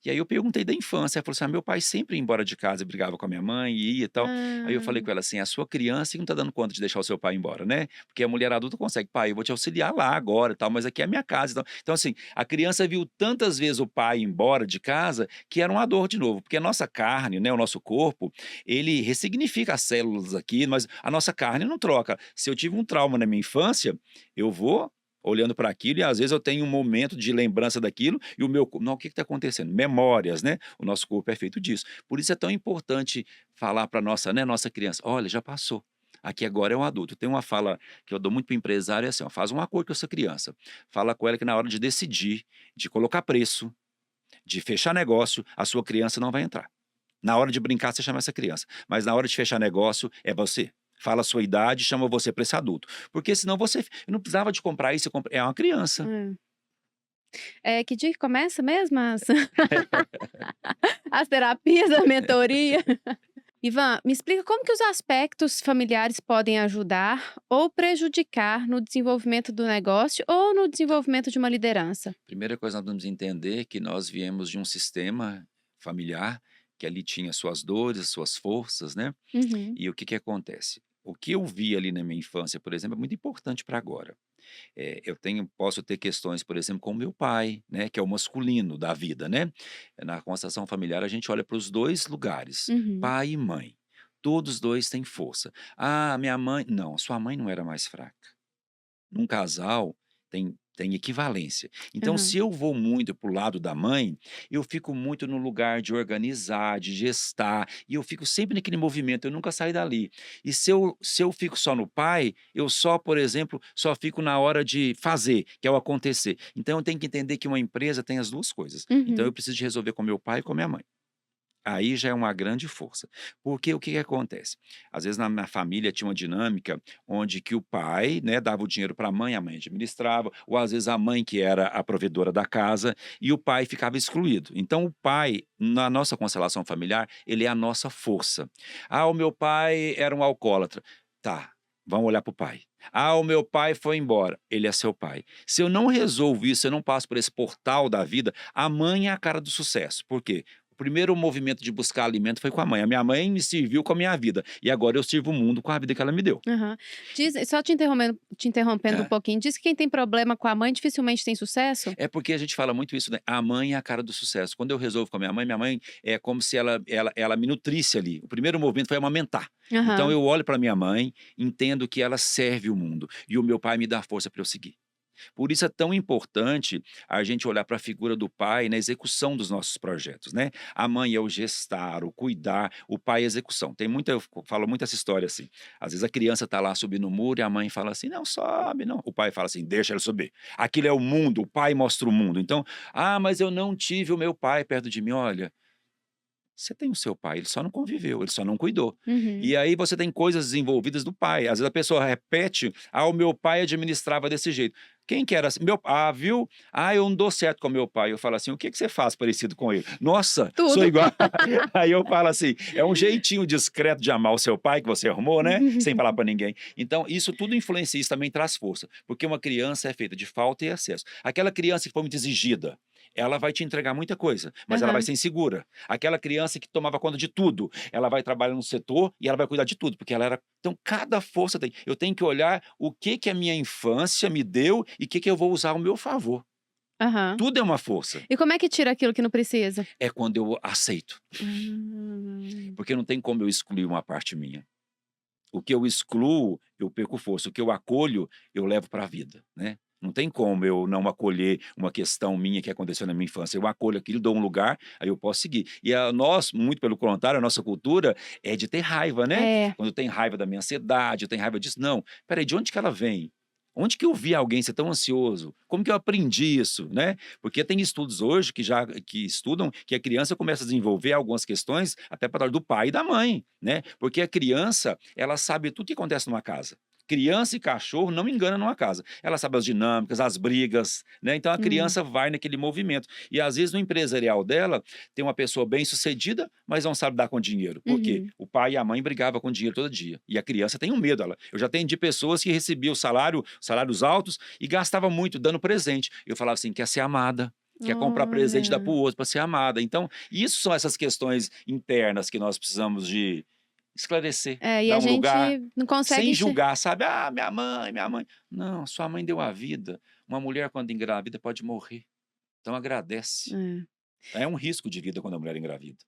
E aí eu perguntei da infância, ela falou assim: "Ah, meu pai sempre ia embora de casa e brigava com a minha mãe e ia e tal". Aí eu falei Ah, com ela assim: "A sua criança que não tá dando conta de deixar o seu pai embora, né, porque a mulher adulta consegue, pai, eu vou te auxiliar lá agora e tal, mas aqui é a minha casa e tal". Então assim, a criança viu tantas vezes o pai ir embora de casa que era uma dor de novo, porque a nossa carne, né, o nosso corpo, ele ressignifica as células aqui, mas a nossa carne não troca. Se eu tive um trauma na minha infância, eu vou olhando para aquilo e às vezes eu tenho um momento de lembrança daquilo e o meu não, o que está acontecendo? Memórias, né, o nosso corpo é feito disso. Por isso é tão importante falar para nossa, né, nossa criança: "Olha, já passou, aqui agora é um adulto". Tem uma fala que eu dou muito para o empresário, é assim, ó: "Faz um acordo com essa criança, fala com ela que na hora de decidir, de colocar preço, de fechar negócio, a sua criança não vai entrar. Na hora de brincar, você chama essa criança, mas na hora de fechar negócio, é você. fala a sua idade, chama você para esse adulto. Porque senão você eu não precisava de comprar isso, é uma criança. Que dia que começa mesmo as terapias, a mentoria? Ivan, me explica como que os aspectos familiares podem ajudar ou prejudicar no desenvolvimento do negócio ou no desenvolvimento de uma liderança? Primeira coisa, nós vamos entender que nós viemos de um sistema familiar que ali tinha suas dores, suas forças, né? Uhum, E o que que acontece? O que eu vi ali na minha infância, por exemplo, é muito importante para agora. Posso ter questões, por exemplo, com meu pai, né, que é o masculino da vida, né? Na constelação familiar, a gente olha para os 2 lugares, uhum, pai e mãe. Todos 2 têm força. Ah, minha mãe não, sua mãe não era mais fraca. Num casal tem equivalência. Então, aham, se eu vou muito para o lado da mãe, eu fico muito no lugar de organizar, de gestar, e eu fico sempre naquele movimento, eu nunca saio dali. E se eu fico só no pai, eu só, por exemplo, só fico na hora de fazer, que é o acontecer. Então eu tenho que entender que uma empresa tem as 2 coisas. Então eu uhum, preciso de resolver com meu pai e com minha mãe. Aí já é uma grande força. Porque o que que acontece? Às vezes na minha família tinha uma dinâmica onde que o pai, né, dava o dinheiro para a mãe administrava, ou às vezes a mãe que era a provedora da casa, e o pai ficava excluído. Então o pai, na nossa constelação familiar, ele é a nossa força. Ah, o meu pai era um alcoólatra. Tá, vamos olhar para o pai. Ah, o meu pai foi embora. Ele é seu pai. Se eu não resolvo isso, se eu não passo por esse portal da vida, a mãe é a cara do sucesso. Por quê? O primeiro movimento de buscar alimento foi com a mãe. A minha mãe me serviu com a minha vida. E agora eu sirvo o mundo com a vida que ela me deu. aham. Só te interrompendo um É. pouquinho, diz que quem tem problema com a mãe dificilmente tem sucesso? É porque a gente fala muito isso, né? A mãe é a cara do sucesso. Quando eu resolvo com a minha mãe é como se ela me nutrisse ali. O primeiro movimento foi amamentar. Então Aham, eu olho para minha mãe, entendo que ela serve o mundo. E o meu pai me dá força para eu seguir. Por isso é tão importante a gente olhar para a figura do pai na execução dos nossos projetos, né? A mãe é o gestar, o cuidar, o pai é a execução. Eu falo muito essa história assim. Às vezes a criança está lá subindo o muro e a mãe fala assim: não, sobe, não. O pai fala assim: deixa ele subir. Aquilo é o mundo, o pai mostra o mundo. Então, mas eu não tive o meu pai perto de mim. Olha, você tem o seu pai, ele só não conviveu, ele só não cuidou. uhum, E aí você tem coisas desenvolvidas do pai. Às vezes a pessoa repete: o meu pai administrava desse jeito. Quem que era assim? Viu? Eu não dou certo com meu pai. Eu falo assim: o que que você faz parecido com ele? Nossa, sou tudo. igual. Aí eu falo assim: é um jeitinho discreto de amar o seu pai que você arrumou, né? Sem falar para ninguém. Então, isso tudo influencia, isso também traz força. Porque uma criança é feita de falta e excesso. Aquela criança que foi muito exigida, ela vai te entregar muita coisa, mas ela vai Aham, ser insegura. Aquela criança que tomava conta de tudo, ela vai trabalhar no setor e ela vai cuidar de tudo, porque ela era. Então, cada força tem. Eu tenho que olhar o que que a minha infância me deu e o que que eu vou usar ao meu favor. aham. Tudo é uma força. E como é que tira aquilo que não precisa? É quando eu aceito, Hum. porque não tem como eu excluir uma parte minha. O que eu excluo, eu perco força. O que eu acolho, eu levo para a vida, né? Não tem como eu não acolher uma questão minha que aconteceu na minha infância. Eu acolho aquilo, dou um lugar, aí eu posso seguir. Nós, muito pelo contrário, a nossa cultura é de ter raiva, né? É. Quando eu tenho raiva da minha ansiedade, eu tenho raiva disso. Não, peraí, de onde que ela vem? Onde que eu vi alguém ser tão ansioso? Como que eu aprendi isso, né? Porque tem estudos hoje que estudam que a criança começa a desenvolver algumas questões até para do pai e da mãe, né? Porque a criança, ela sabe tudo que acontece numa casa. Criança e cachorro não enganam numa casa. Ela sabe as dinâmicas, as brigas, né? Então a Hum, criança vai naquele movimento. E às vezes no empresarial dela tem uma pessoa bem-sucedida, mas não sabe dar com dinheiro. Por quê? uhum. O pai e a mãe brigavam com dinheiro todo dia. E a criança tem um medo. Eu já atendi pessoas que recebiam salários altos e gastavam muito dando presente. Eu falava assim: quer ser amada. Quer comprar presente e dar para o Olha. outro para ser amada. Então, isso são essas questões internas que nós precisamos de esclarecer, E dar a um gente lugar não sem consegue julgar, sabe? Minha mãe, minha mãe. Não, sua mãe deu a vida. Uma mulher, quando engravida, pode morrer. Então agradece. é. É um risco de vida quando a mulher engravida.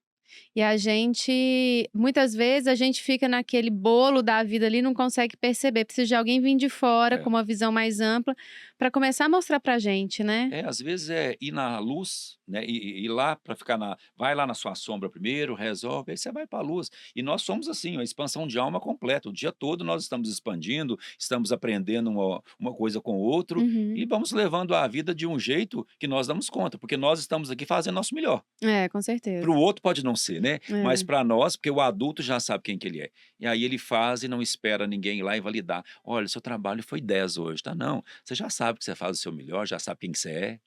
E a gente muitas vezes a gente fica naquele bolo da vida ali, não consegue perceber, precisa de alguém vir de fora com É, uma visão mais ampla, Para começar a mostrar pra gente, né? Às vezes é ir na luz, né, e ir lá para ficar na vai lá na sua sombra primeiro, resolve, aí você vai para a luz. E nós somos assim, a expansão de alma completa, o dia todo nós estamos expandindo, estamos aprendendo uma coisa com o outro, e Uhum. vamos levando a vida de um jeito que nós damos conta, porque nós estamos aqui fazendo nosso melhor. É, com Para o certeza. outro pode não ser, né, mas É. para nós, porque o adulto já sabe quem que ele é. E aí ele faz e não espera ninguém ir lá e validar: "Olha, seu trabalho foi 10 hoje", tá. Não, você já sabe que você faz o seu melhor, já sabe quem que você é.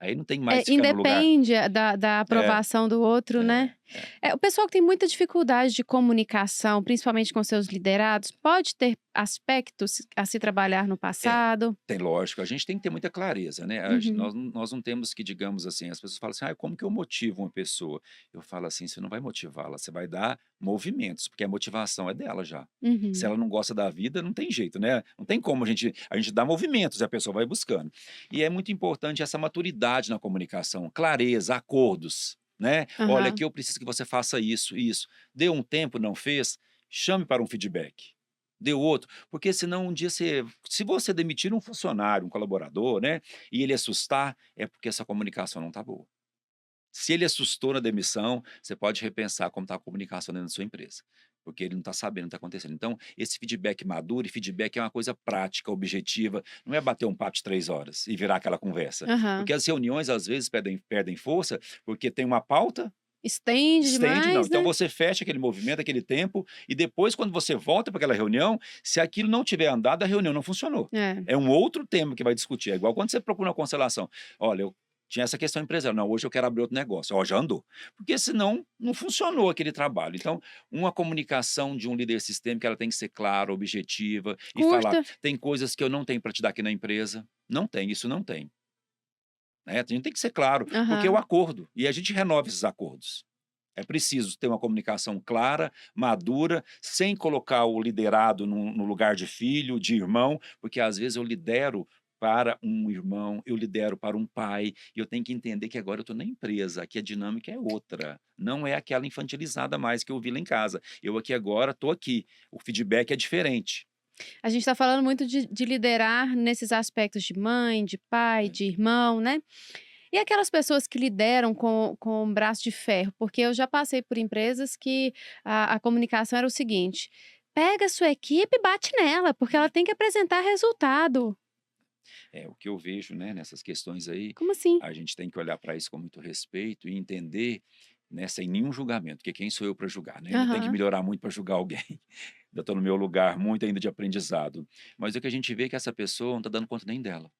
Aí não tem mais É, de ficar no lugar. independe da É, aprovação do outro, né. é, é. O pessoal que tem muita dificuldade de comunicação, principalmente com seus liderados, pode ter aspectos a se trabalhar no É, passado? tem lógico, a gente tem que ter muita clareza, né, Uhum. nós não temos que, digamos assim, as pessoas falam assim: "Ah, como que eu motivo uma pessoa?". Eu falo assim: "Você não vai motivá-la, você vai dar movimentos, porque a motivação é dela já. Se Uhum. ela não gosta da vida, não tem jeito, né, não tem como a gente dá movimentos e a pessoa vai buscando". E é muito importante essa maturidade na comunicação, clareza, acordos, né. "Olha, Aham. aqui eu preciso que você faça isso, isso". Deu um tempo, não fez, chame para um feedback. Deu outro, porque senão um dia se você demitir um funcionário, um colaborador, né, e ele assustar, é porque essa comunicação não está boa. Se ele assustou na demissão, você pode repensar como está a comunicação dentro da sua empresa, porque ele não está sabendo o que está acontecendo. Então, esse feedback maduro, e feedback é uma coisa prática, objetiva, não é bater um papo de 3 horas e virar aquela conversa. Aham. Porque as reuniões, às vezes, perdem força, porque tem uma pauta. Estende Estende não, demais, então né. você fecha aquele movimento, aquele tempo, e depois quando você volta para aquela reunião, se aquilo não tiver andado, a reunião não funcionou. É. É um outro tema que vai discutir, é igual quando você procura uma constelação: "Olha, eu tinha essa questão empresarial, não, hoje eu quero abrir outro negócio", ó, já andou, porque senão não funcionou aquele trabalho. Então, uma comunicação de um líder sistêmico, ela tem que ser clara, objetiva e falar: Curta. "Tem coisas que eu não tenho para te dar aqui na empresa, não tem, isso não tem", né, a gente tem que ser claro, porque é o Aham. acordo, e a gente renova esses acordos. É preciso ter uma comunicação clara, madura, sem colocar o liderado no lugar de filho, de irmão, porque às vezes eu lidero para um irmão, eu lidero para um pai, e eu tenho que entender que agora eu estou na empresa, aqui a dinâmica é outra, não é aquela infantilizada mais que eu vi lá em casa. Eu aqui agora estou aqui, o feedback é diferente. A gente tá falando muito de liderar nesses aspectos de mãe, de pai, É, de irmão, né. E aquelas pessoas que lideram com um braço de ferro? Porque eu já passei por empresas que a comunicação era o seguinte: "Pega a sua equipe e bate nela, porque ela tem que apresentar resultado". o que eu vejo, né, nessas questões aí, Como assim? a gente tem que olhar para isso com muito respeito e entender, né, sem nenhum julgamento, porque quem sou eu para julgar, né? Ainda tem que Aham. melhorar muito para julgar alguém. Ainda estou no meu lugar muito ainda de aprendizado. Mas o que a gente vê é que essa pessoa não está dando conta nem dela.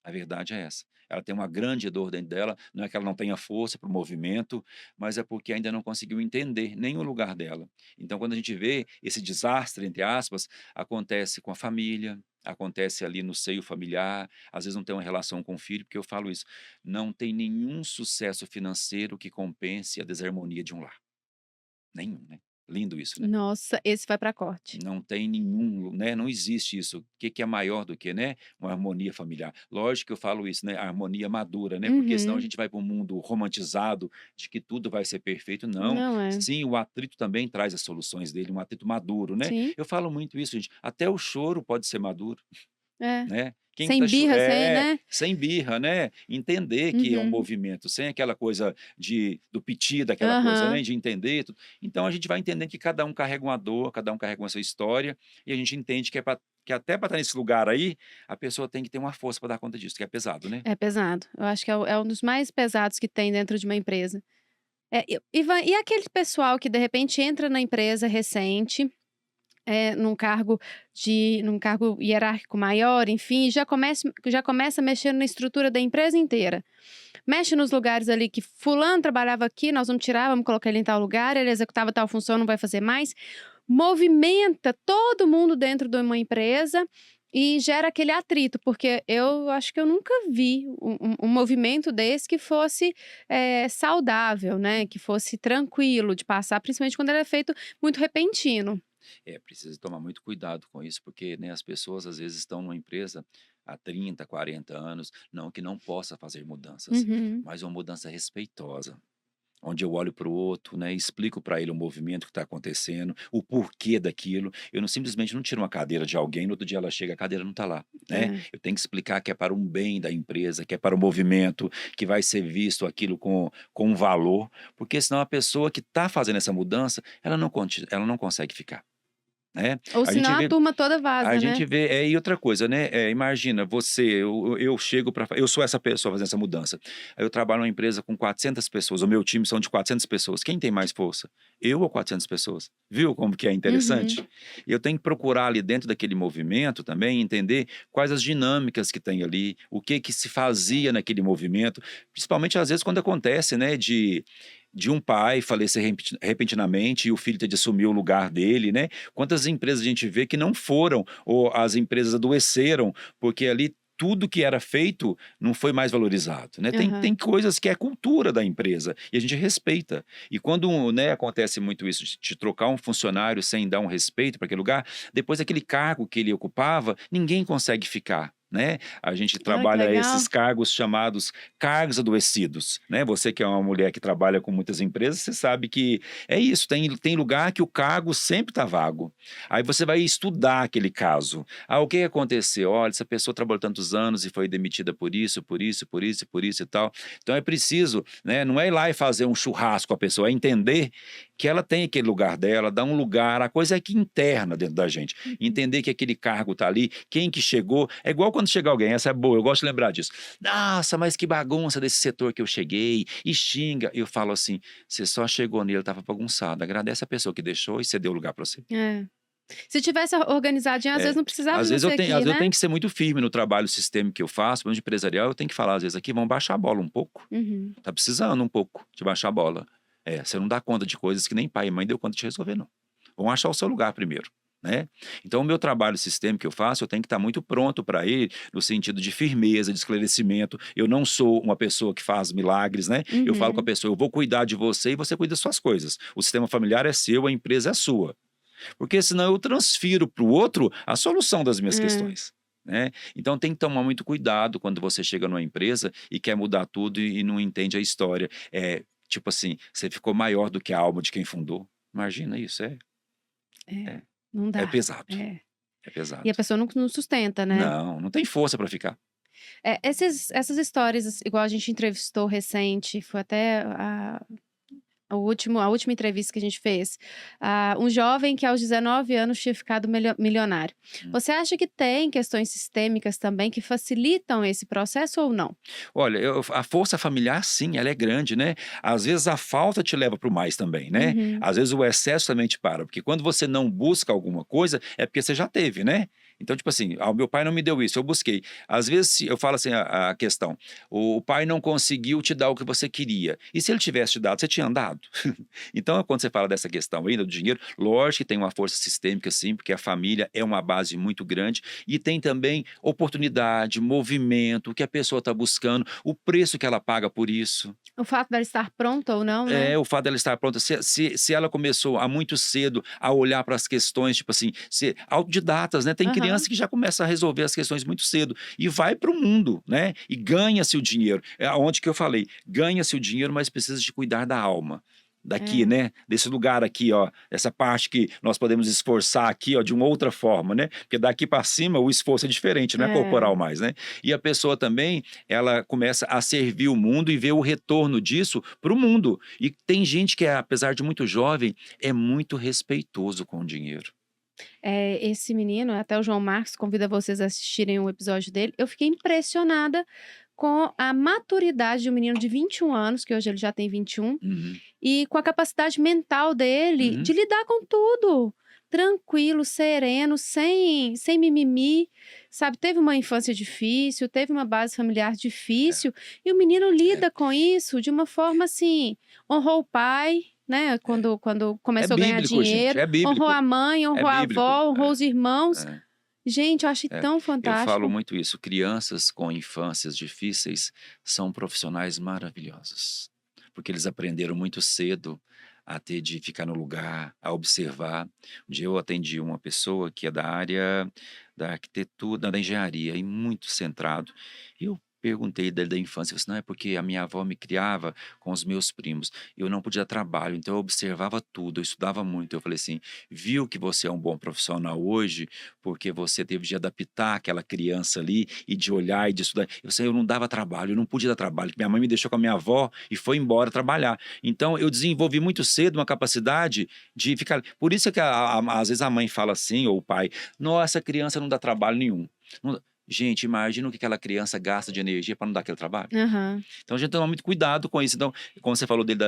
A verdade é essa. Ela tem uma grande dor dentro dela, não é que ela não tenha força para o movimento, mas é porque ainda não conseguiu entender nem o lugar dela. Então, quando a gente vê esse desastre, entre aspas, acontece com a família, acontece ali no seio familiar, às vezes não tem uma relação com o filho, porque eu falo isso, não tem nenhum sucesso financeiro que compense a desarmonia de um lar. Nenhum, né? Lindo isso, né? Nossa, esse vai para corte. Não tem nenhum, né, não existe isso. O que que é maior do que, né, uma harmonia familiar. Lógico que eu falo isso, né, a harmonia madura, né, porque senão a Uhum. gente vai para um mundo romantizado de que tudo vai ser perfeito. Não, Não é. sim, o atrito também traz as soluções dele, um atrito maduro, né. Sim, Eu falo muito isso, gente, até o choro pode ser maduro. é. Né, quem Sem tá cho birra, sem né. sem birra, né, entender que é um Uhum. movimento, sem aquela coisa do piti, daquela coisa, né, Aham. de entender tudo. Então a gente vai entendendo que cada um carrega uma dor, cada um carrega uma sua história, e a gente entende que até para estar nesse lugar aí, a pessoa tem que ter uma força para dar conta disso, que é pesado, né. É pesado. Eu acho que é um dos mais pesados que tem dentro de uma empresa. E aquele pessoal que de repente entra na empresa recente, num cargo hierárquico maior, enfim, já começa mexendo na estrutura da empresa inteira. Mexe nos lugares ali que fulano trabalhava aqui, nós vamos tirar, vamos colocar ele em tal lugar, ele executava tal função, não vai fazer mais. Movimenta todo mundo dentro de uma empresa e gera aquele atrito, porque eu acho que eu nunca vi um movimento desse que fosse, saudável, né, que fosse tranquilo de passar, principalmente quando ele é feito muito repentino. É, precisa tomar muito cuidado com isso, porque, né, as pessoas às vezes estão numa empresa há 30, 40 anos, não que não possa fazer mudanças, Uhum. mas uma mudança respeitosa. onde eu olho para o outro, né, explico para ele o movimento que está acontecendo, o porquê daquilo. Eu não simplesmente não tiro uma cadeira de alguém, no outro dia ela chega, a cadeira não está lá, né? É. Eu tenho que explicar que é para um bem da empresa, que é para o movimento, que vai ser visto aquilo com um valor, porque senão a pessoa que está fazendo essa mudança, ela não consegue ficar, né? Ou A senão gente a vê turma toda a vaza, né? gente vê, e outra coisa, né, imagina você, eu chego para, eu sou essa pessoa fazendo essa mudança, aí eu trabalho numa empresa com 400 pessoas, o meu time são de 400 pessoas, quem tem mais força? Eu ou 400 pessoas? Viu como que é Uhum. interessante? Eu tenho que procurar ali dentro daquele movimento também, entender quais as dinâmicas que tem ali, o que que se fazia naquele movimento, principalmente às vezes quando acontece, né, de um pai falecer repentinamente e o filho ter de assumir o lugar dele, né? Quantas empresas a gente vê que não foram, ou as empresas adoeceram, porque ali tudo que era feito não foi mais valorizado, né? Tem Aham. coisas que é cultura da empresa e a gente respeita. E quando, né, acontece muito isso, de trocar um funcionário sem dar um respeito para aquele lugar, depois aquele cargo que ele ocupava, ninguém consegue ficar. Né? A gente Ai, que trabalha legal. esses cargos chamados cargos adoecidos, né? Você que é uma mulher que trabalha com muitas empresas, você sabe que é isso, tem lugar que o cargo sempre está vago. Aí você vai estudar aquele caso. Ah, o que aconteceu? Olha, essa pessoa trabalhou tantos anos e foi demitida por isso, por isso, por isso, por isso e tal. Então é preciso, né? Não é ir lá e fazer um churrasco com a pessoa, é entender que ela tem aquele lugar dela, dar um lugar, a coisa é que interna dentro da gente. Uhum. Entender que aquele cargo está ali, quem que chegou, é igual quando chega alguém, essa é boa, eu gosto de lembrar disso. Nossa, mas que bagunça desse setor que eu cheguei, e xinga. Eu falo assim, você só chegou nele, estava bagunçado, agradece a pessoa que deixou e cedeu o lugar para você. É. Se tivesse organizadinho, às vezes É. não precisava de você Às aqui, vezes eu né? tenho que ser muito firme no trabalho sistêmico que eu faço, pelo menos empresarial, eu tenho que falar às vezes aqui, vamos baixar a bola um pouco. Uhum. Tá precisando um pouco de baixar a bola. É, você não dá conta de coisas que nem pai e mãe deu conta de resolver, não. Vão achar o seu lugar primeiro, né? Então, o meu trabalho sistêmico que eu faço, eu tenho que estar muito pronto para ele, no sentido de firmeza, de esclarecimento. Eu não sou uma pessoa que faz milagres, né? Eu falo com a Uhum. pessoa, eu vou cuidar de você e você cuida das suas coisas. O sistema familiar é seu, a empresa é sua. Porque senão eu transfiro para o outro a solução das minhas É. questões. Né? Então tem que tomar muito cuidado quando você chega numa empresa e quer mudar tudo e não entende a história. É tipo assim, você ficou maior do que a alma de quem fundou. Imagina isso, É. é, Não é dá. pesado, É. é E a pesado. pessoa não sustenta, né? Não, não tem força para ficar. Essas histórias, igual a gente entrevistou recente, foi até a última entrevista que a gente fez, um jovem que aos 19 anos tinha ficado milionário. Hum. Você acha que tem questões sistêmicas também que facilitam esse processo ou não? Olha, a força familiar, sim, ela é grande, né? Às vezes a falta te leva para o mais também, né? Uhum. Às vezes o excesso também te para, porque quando você não busca alguma coisa, é porque você já teve, né? Então, tipo assim, o meu pai não me deu isso, eu busquei. Às vezes, eu falo assim, a questão, o pai não conseguiu te dar o que você queria. E se ele tivesse te dado, você tinha andado? Então, quando você fala dessa questão ainda do dinheiro, lógico que tem uma força sistêmica, sim, porque a família é uma base muito grande e tem também oportunidade, movimento, o que a pessoa está buscando, o preço que ela paga por isso. O fato dela estar pronta ou não, né? É, o fato dela estar pronta, se ela começou há muito cedo a olhar para as questões, tipo assim, ser autodidatas, né? Tem Aham. criança que já começa a resolver as questões muito cedo e vai para o mundo, né? E ganha-se o dinheiro. É onde que eu falei, ganha-se o dinheiro, mas precisa de cuidar da alma. Daqui, É. né? Desse lugar aqui, ó, essa parte que nós podemos esforçar aqui, ó, de uma outra forma, né? Porque daqui para cima o esforço é diferente, não é É. corporal mais, né? E a pessoa também, ela começa a servir o mundo e ver o retorno disso para o mundo. E tem gente que, apesar de muito jovem, é muito respeitoso com o dinheiro. Esse menino, até o João Marcos convida vocês a assistirem um episódio dele. Eu fiquei impressionada com a maturidade de um menino de 21 anos, que hoje ele já tem 21, Uhum, e com a capacidade mental dele uhum, de lidar com tudo. Tranquilo, sereno, sem mimimi, sabe? Teve uma infância difícil, teve uma base familiar difícil, e o menino é, lida com isso de uma forma assim, honrou o pai, né? é. Quando É começou a ganhar bíblico, gente, dinheiro, é honrou bíblico, a mãe, é honrou a bíblico. avó, honrou os irmãos. É. Gente, eu achei É, tão eu falo fantástico. muito isso. Crianças com infâncias difíceis são profissionais maravilhosos, porque eles aprenderam muito cedo a ter de ficar no lugar, a observar. Um dia eu atendi uma pessoa que é da área da arquitetura, da engenharia, e muito centrado. E eu perguntei dele da infância, ele falou assim: "Não, é porque a minha avó me criava com os meus primos, eu não podia trabalho, então eu observava tudo, eu estudava muito". Eu falei assim: "Viu que você é um bom profissional hoje, porque você teve de adaptar aquela criança ali e de olhar e de estudar". Eu sei, eu não dava trabalho, eu não podia dar trabalho, minha mãe me deixou com a minha avó e foi embora trabalhar. Então eu desenvolvi muito cedo uma capacidade de ficar, por isso é que às vezes a mãe fala assim, ou o pai: "Nossa, essa criança não dá trabalho nenhum". Não. Gente, imagina o que aquela criança gasta de energia para não dar aquele trabalho. Aham. Então a gente toma muito cuidado com isso. Então, como você falou dele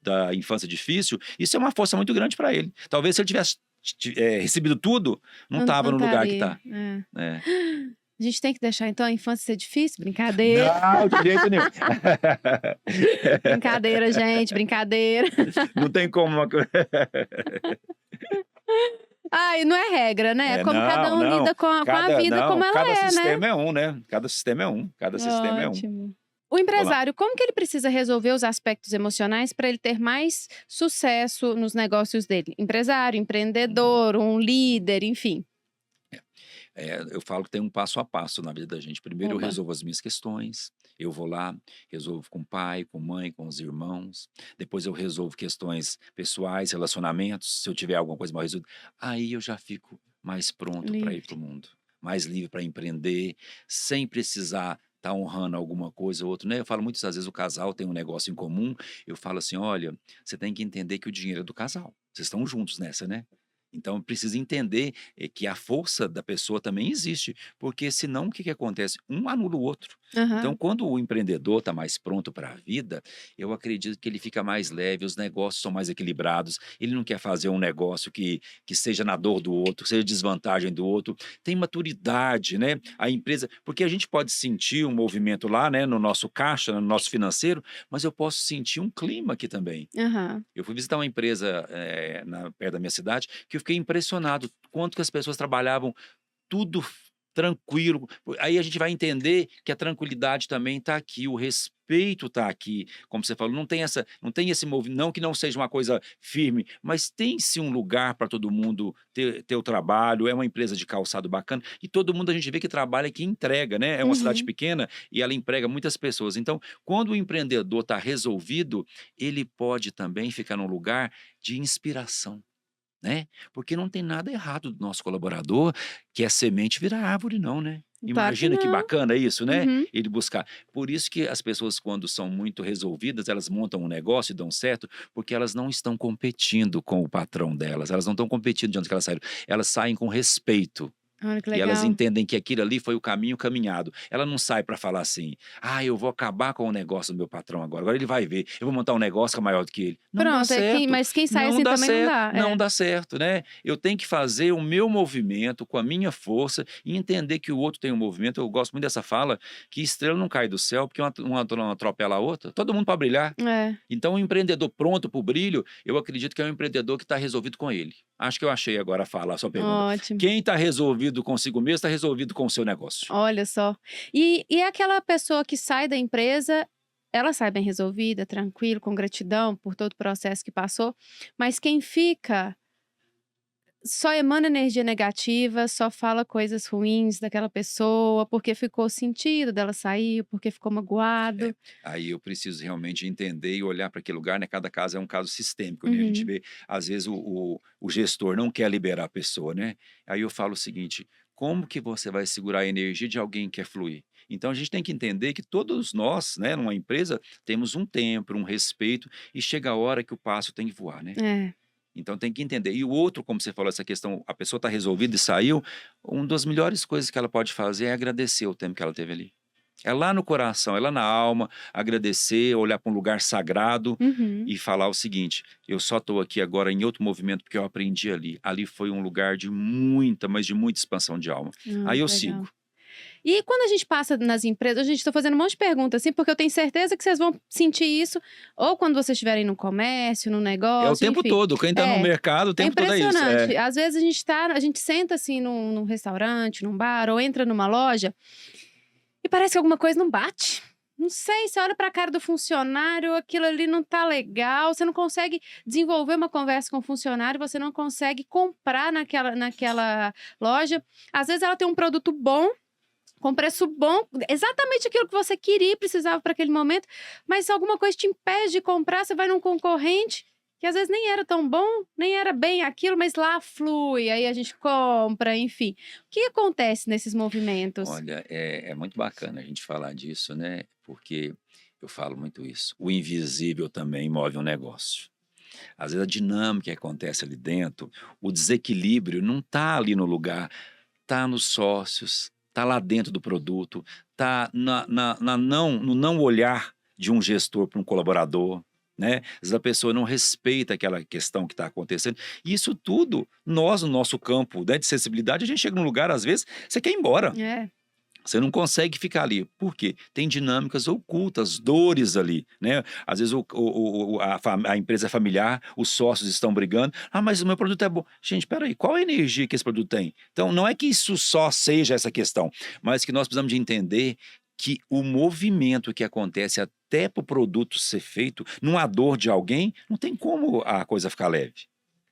da infância difícil, isso é uma força muito grande para ele. Talvez se ele tivesse recebido tudo, não Não, estava não no lugar que estaria. está. É. É. A gente tem que deixar, então, a infância ser difícil? Brincadeira. Não, de jeito nenhum. Brincadeira, gente, brincadeira. Não tem como uma coisa. Ai, não é regra, né? É como cada Não, um não. lida com a vida como ela Cada é, né? sistema é um, né? Cada sistema é um. Cada sistema é um. Ótimo. O Vamos lá. empresário, como que ele precisa resolver os aspectos emocionais para ele ter mais sucesso nos negócios dele? Empresário, Uhum. empreendedor, um líder, enfim. Eu falo que tem um passo a passo na vida da gente. Primeiro eu Oba. resolvo as minhas questões, eu vou lá, resolvo com o pai, com a mãe, com os irmãos. Depois eu resolvo questões pessoais, relacionamentos, se eu tiver alguma coisa mal resolvida. Aí eu já fico mais pronto para ir Livre. para o mundo, mais livre para empreender, sem precisar estar honrando alguma coisa ou outra, né? Eu falo muitas vezes o casal tem um negócio em comum, eu falo assim, olha, você tem que entender que o dinheiro é do casal. Vocês estão juntos nessa, né? Então precisa entender que a força da pessoa também existe, porque senão o que que acontece? Um anula o outro. Então Aham. quando o empreendedor está mais pronto para a vida, eu acredito que ele fica mais leve, os negócios são mais equilibrados, ele não quer fazer um negócio que seja na dor do outro, seja desvantagem do outro, tem maturidade, né? A empresa, porque a gente pode sentir um movimento lá, né, no nosso caixa, no nosso financeiro, mas eu posso sentir um clima aqui também. Aham. Eu fui visitar uma empresa, perto da minha cidade, que eu fiquei impressionado quanto que as pessoas trabalhavam tudo tranquilo. Aí a gente vai entender que a tranquilidade também está aqui, o respeito está aqui. Como você falou, não tem esse movimento, não que não seja uma coisa firme, mas tem sim um lugar para todo mundo ter o trabalho, é uma empresa de calçado bacana, e todo mundo a gente vê que trabalha, que entrega, né? É uma cidade Uhum. pequena e ela emprega muitas pessoas. Então, quando o empreendedor está resolvido, ele pode também ficar num lugar de inspiração, né, porque não tem nada errado do nosso colaborador, que é semente virar árvore não, né. Claro que Imagina que não. bacana isso, né, Uhum. ele buscar. Por isso que as pessoas quando são muito resolvidas, elas montam um negócio e dão certo, porque elas não estão competindo com o patrão delas, elas não estão competindo de onde que elas saíram, elas saem com respeito. Olha que E elas legal. entendem que aquilo ali foi o caminho caminhado. Ela não sai para falar assim: "Ah, eu vou acabar com o negócio do meu patrão agora ele vai ver, eu vou montar um negócio que é maior do que ele". Não dá Pronto, certo, mas quem sai não assim dá também não certo, dá. não É. dá certo, né. Eu tenho que fazer o meu movimento com a minha força e entender que o outro tem um movimento. Eu gosto muito dessa fala, que estrela não cai do céu porque uma não atropela a outra, todo mundo para brilhar. É. Então, um empreendedor pronto para o brilho, eu acredito que é um empreendedor que está resolvido com ele. Acho que eu achei agora a sua pergunta. Ótimo. Quem está resolvido consigo mesmo, está resolvido com o seu negócio. Olha só. E aquela pessoa que sai da empresa, ela sai bem resolvida, tranquilo, com gratidão por todo o processo que passou, mas quem fica só emana energia negativa, só fala coisas ruins daquela pessoa, porque ficou sentido dela sair, porque ficou É, magoado. aí eu preciso realmente entender e olhar para aquele lugar, né? Cada caso é um caso sistêmico, né? A gente Uhum. vê, às vezes, o gestor não quer liberar a pessoa, né? Aí eu falo o seguinte: como que você vai segurar a energia de alguém que quer fluir? Então a gente tem que entender que todos nós, né, numa empresa, temos um tempo, um respeito, e chega a hora que o passo tem que voar, né? É. Então tem que entender. E o outro, como você falou, essa questão, a pessoa está resolvida e saiu, uma das melhores coisas que ela pode fazer é agradecer o tempo que ela teve ali. É lá no coração, é lá na alma, agradecer, olhar para um lugar sagrado Uhum. e falar o seguinte: eu só estou aqui agora em outro movimento porque eu aprendi ali. Ali foi um lugar de muita, mas de muita expansão de alma. Aí Que eu legal. sigo. E quando a gente passa nas empresas, a gente está fazendo um monte de perguntas, assim, porque eu tenho certeza que vocês vão sentir isso, ou quando vocês estiverem no comércio, no É o negócio, tempo enfim. todo, quem está no É, mercado, o é tempo todo é isso. impressionante. É. Às vezes a gente senta assim num restaurante, num bar, ou entra numa loja, e parece que alguma coisa não bate. Não sei, você olha para a cara do funcionário, aquilo ali não tá legal, você não consegue desenvolver uma conversa com o funcionário, você não consegue comprar naquela loja. Às vezes ela tem um produto bom, com preço bom, exatamente aquilo que você queria e precisava para aquele momento, mas se alguma coisa te impede de comprar, você vai num concorrente que às vezes nem era tão bom, nem era bem aquilo, mas lá flui, aí a gente compra, enfim. O que acontece nesses movimentos? Olha, é muito bacana a gente falar disso, né? Porque eu falo muito isso. O invisível também move um negócio. Às vezes a dinâmica que acontece ali dentro, o desequilíbrio não está ali no lugar, está nos sócios, está lá dentro do produto, está no não olhar de um gestor para um colaborador. Né? Às vezes a pessoa não respeita aquela questão que está acontecendo. E isso tudo, nós, no nosso campo, né, de sensibilidade, a gente chega num lugar, às vezes, você quer ir embora. É. Você não consegue ficar ali. Por quê? Tem dinâmicas ocultas, dores ali, né? Às vezes a empresa é familiar, os sócios estão brigando. Ah, mas o meu produto é bom. Gente, peraí, qual a energia que esse produto tem? Então, não é que isso só seja essa questão, mas que nós precisamos de entender que o movimento que acontece até para o produto ser feito, numa dor de alguém, não tem como a coisa ficar leve.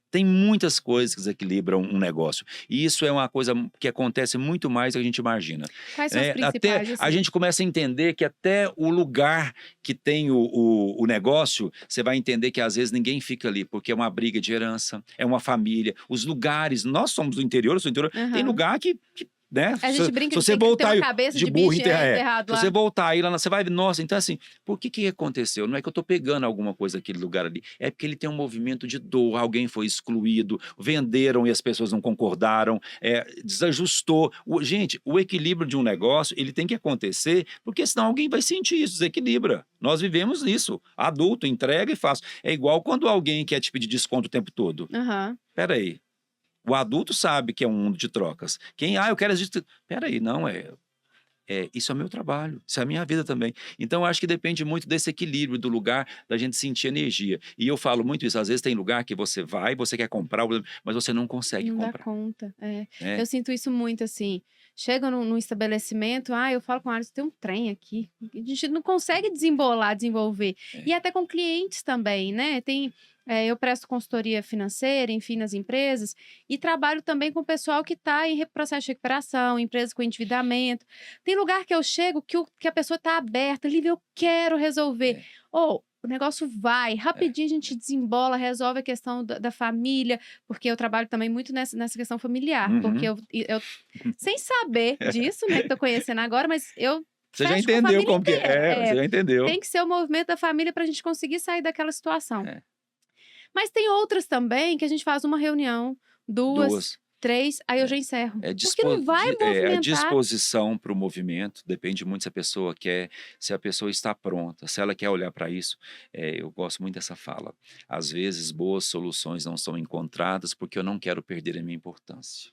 Tem muitas coisas que desequilibram um negócio. E isso é uma coisa que acontece muito mais do que a gente imagina. Quais são as principais? Até a gente começa a entender que até o lugar que tem o negócio, você vai entender que às vezes ninguém fica ali, porque é uma briga de herança, é uma família. Os lugares, nós somos do interior, eu sou do interior, tem lugar que né? A gente brinca se você que tem voltar uma cabeça de burro bicho enterrado lá. Se você voltar aí, você vai ver, nossa, então assim, por que aconteceu? Não é que eu tô pegando alguma coisa daquele lugar ali, é porque ele tem um movimento de dor, alguém foi excluído, venderam e as pessoas não concordaram, desajustou. Gente, o equilíbrio de um negócio, ele tem que acontecer, porque senão alguém vai sentir isso, desequilibra. Nós vivemos isso. Adulto, entrega e faz. É igual quando alguém quer te pedir desconto o tempo todo. Peraí. O adulto sabe que é um mundo de trocas. Eu quero existir. Peraí, não, isso é meu trabalho, isso é a minha vida também. Então, eu acho que depende muito desse equilíbrio do lugar, da gente sentir energia. E eu falo muito isso, às vezes tem lugar que você vai, você quer comprar, mas você não consegue comprar. Não dá conta, Eu sinto isso muito, assim, chega num estabelecimento, eu falo com eles, tem um trem aqui, a gente não consegue desenvolver. E até com clientes também, né, eu presto consultoria financeira, enfim, nas empresas, e trabalho também com o pessoal que está em processo de recuperação, empresas com endividamento. Tem lugar que eu chego que a pessoa está aberta, Lívia, eu quero resolver. O negócio vai, rapidinho a gente desembola, resolve a questão da família, porque eu trabalho também muito nessa questão familiar, porque eu sem saber disso, né, que estou conhecendo agora, mas você já entendeu como que você já entendeu. Tem que ser o movimento da família para a gente conseguir sair daquela situação. Mas tem outras também que a gente faz uma reunião, duas, três, aí eu já encerro. Porque não vai movimentar. A disposição para o movimento depende muito se a pessoa quer, se a pessoa está pronta, se ela quer olhar para isso. Eu gosto muito dessa fala. Às vezes, boas soluções não são encontradas porque eu não quero perder a minha importância.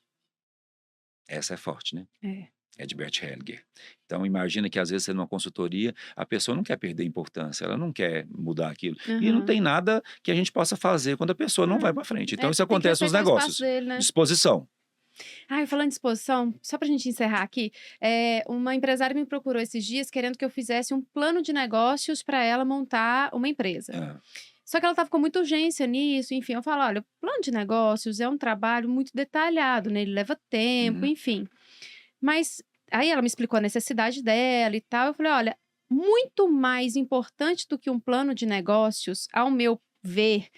Essa é forte, né? É de Bert Hellinger. Então, imagina que às vezes você numa consultoria, a pessoa não quer perder importância, ela não quer mudar aquilo. E não tem nada que a gente possa fazer quando a pessoa não vai para frente. Então, isso acontece nos negócios. Né? Disposição. Falando em disposição, só para a gente encerrar aqui, uma empresária me procurou esses dias querendo que eu fizesse um plano de negócios para ela montar uma empresa. Só que ela estava com muita urgência nisso, enfim. Eu falo, olha, o plano de negócios é um trabalho muito detalhado, né? Ele leva tempo, enfim. Mas aí ela me explicou a necessidade dela e tal. Eu falei, olha, muito mais importante do que um plano de negócios, ao meu ver,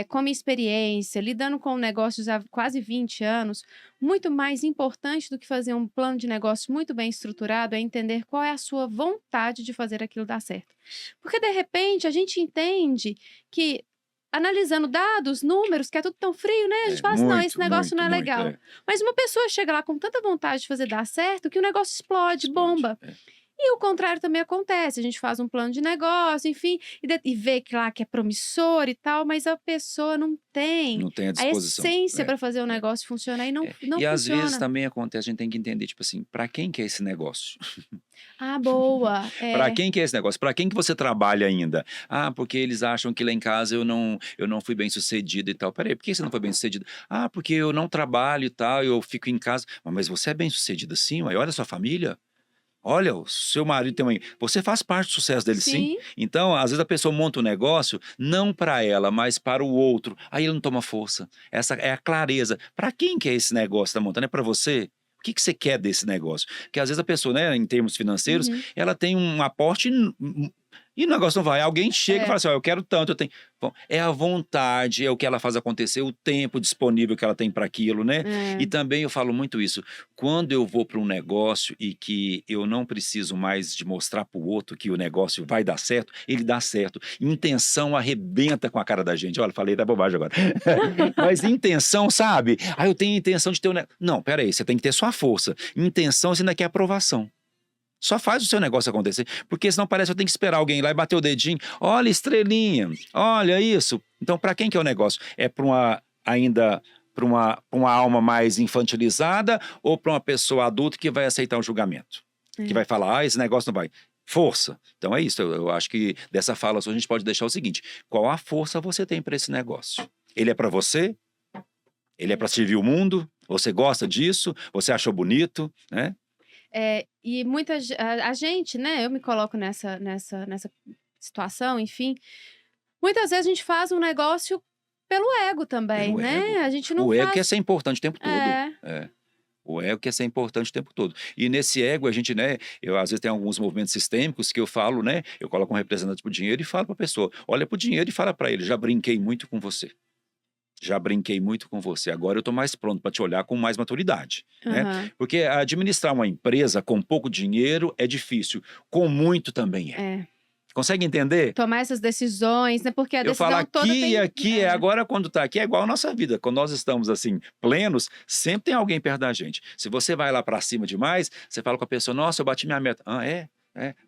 com a minha experiência, lidando com negócios há quase 20 anos, muito mais importante do que fazer um plano de negócio muito bem estruturado é entender qual é a sua vontade de fazer aquilo dar certo. Porque, de repente, a gente entende que analisando dados, números, que é tudo tão frio, né? A gente fala assim, não, esse negócio não é legal. Mas uma pessoa chega lá com tanta vontade de fazer dar certo que o negócio explode, bomba. E o contrário também acontece. A gente faz um plano de negócio, enfim, e vê que lá que é promissor e tal, mas a pessoa não tem a disposição. A essência para fazer o negócio funcionar e não funciona. E às vezes também acontece, a gente tem que entender, tipo assim, para quem que é esse negócio? Boa. Para quem que é esse negócio? Para quem que você trabalha ainda? Porque eles acham que lá em casa eu não fui bem sucedido e tal. Peraí, por que você não foi bem sucedido? Porque eu não trabalho e tal, eu fico em casa. Mas você é bem sucedido sim, olha a sua família. Olha, o seu marido tem você faz parte do sucesso dele, sim. Então, às vezes a pessoa monta um negócio, não para ela, mas para o outro. Aí ele não toma força. Essa é a clareza. Para quem que é esse negócio que está montando? É para você? O que você quer desse negócio? Porque às vezes a pessoa, né, em termos financeiros, Uhum. ela tem um aporte e o negócio não vai. Alguém chega e fala assim, ó, eu quero tanto, eu tenho. Bom, é a vontade, é o que ela faz acontecer, o tempo disponível que ela tem para aquilo, né? E também eu falo muito isso. Quando eu vou para um negócio e que eu não preciso mais de mostrar para o outro que o negócio vai dar certo, ele dá certo. Intenção arrebenta com a cara da gente. Olha, falei da bobagem agora. Mas intenção, sabe? Ah, eu tenho intenção de ter um negócio. Não, peraí, você tem que ter sua força. Intenção, você ainda quer aprovação. Só faz o seu negócio acontecer, porque senão parece que eu tenho que esperar alguém ir lá e bater o dedinho. Olha, estrelinha, olha isso. Então, para quem que é o negócio? É para uma alma mais infantilizada ou para uma pessoa adulta que vai aceitar o julgamento? Que vai falar, esse negócio não vai. Força. Então é isso, eu acho que dessa fala a gente pode deixar o seguinte, qual a força você tem para esse negócio? Ele é para você? Ele é para servir o mundo? Você gosta disso? Você achou bonito, né? E a gente, né? Eu me coloco nessa situação, enfim. Muitas vezes a gente faz um negócio pelo ego também, Pelo né? ego. A gente não O ego faz. quer ser importante o tempo todo. É. O ego quer ser importante o tempo todo. E nesse ego, a gente, né? Eu às vezes tem alguns movimentos sistêmicos que eu falo, né? Eu coloco um representante pro dinheiro e falo pra pessoa: olha pro dinheiro e fala pra ele, já brinquei muito com você. Já brinquei muito com você. Agora eu tô mais pronto para te olhar com mais maturidade, né? Aham. Porque administrar uma empresa com pouco dinheiro é difícil, com muito também é. É. Consegue entender? Tomar essas decisões, né? Porque a Eu falo decisão toda aqui e tem. aqui, agora quando tá aqui é igual a nossa vida. Quando nós estamos assim, plenos, sempre tem alguém perto da gente. Se você vai lá para cima demais, você fala com a pessoa, nossa, eu bati minha meta. Ah, é?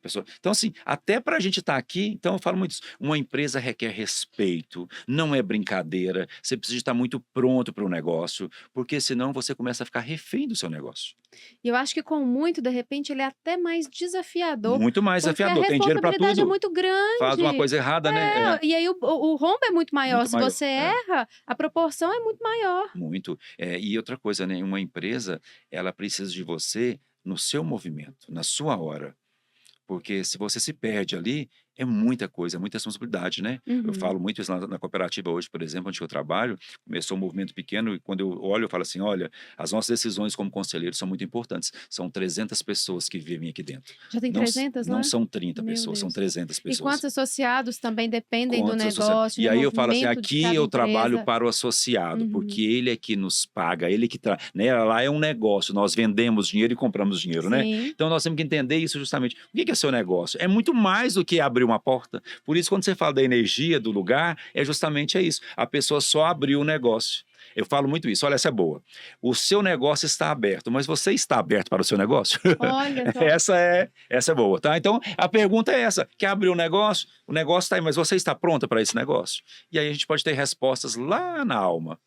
Pessoa. Então, assim, até para a gente estar aqui, então eu falo muito isso. Uma empresa requer respeito, não é brincadeira. Você precisa estar muito pronto para o negócio, porque senão você começa a ficar refém do seu negócio. E eu acho que com muito, de repente, ele é até mais desafiador. Muito mais Porque a desafiador. Tem dinheiro para responsabilidade é tudo. muito Faz uma grande. coisa errada, né? E aí o rombo é muito maior. Muito Se maior. você erra, a proporção é muito maior. Muito. E outra coisa, né? Uma empresa, ela precisa de você no seu movimento, na sua hora. Porque se você se perde ali, é muita coisa, é muita responsabilidade, né? Eu Uhum. falo muito isso na cooperativa hoje, por exemplo, onde eu trabalho, começou um movimento pequeno e quando eu olho, eu falo assim, olha, as nossas decisões como conselheiros são muito importantes. São 300 pessoas que vivem aqui dentro. Já tem 300 lá? Não são 30 Meu pessoas, são Deus. 300 E pessoas. quantos associados também dependem do Quantos associados? negócio, E do aí eu falo assim, movimento de aqui cada eu trabalho empresa? para o associado, Uhum. porque ele é que nos paga, ele que né? Lá é um negócio, nós vendemos dinheiro e compramos dinheiro, né? Sim. Então nós temos que entender isso justamente. O que é seu negócio? É muito mais do que abrir uma porta. Por isso, quando você fala da energia do lugar, é justamente isso. A pessoa só abriu o negócio. Eu falo muito isso. Olha, essa é boa. O seu negócio está aberto, mas você está aberto para o seu negócio? Olha só. Essa é boa, tá? Então, a pergunta é essa. Quer abrir um negócio? O negócio está aí, mas você está pronta para esse negócio? E aí a gente pode ter respostas lá na alma.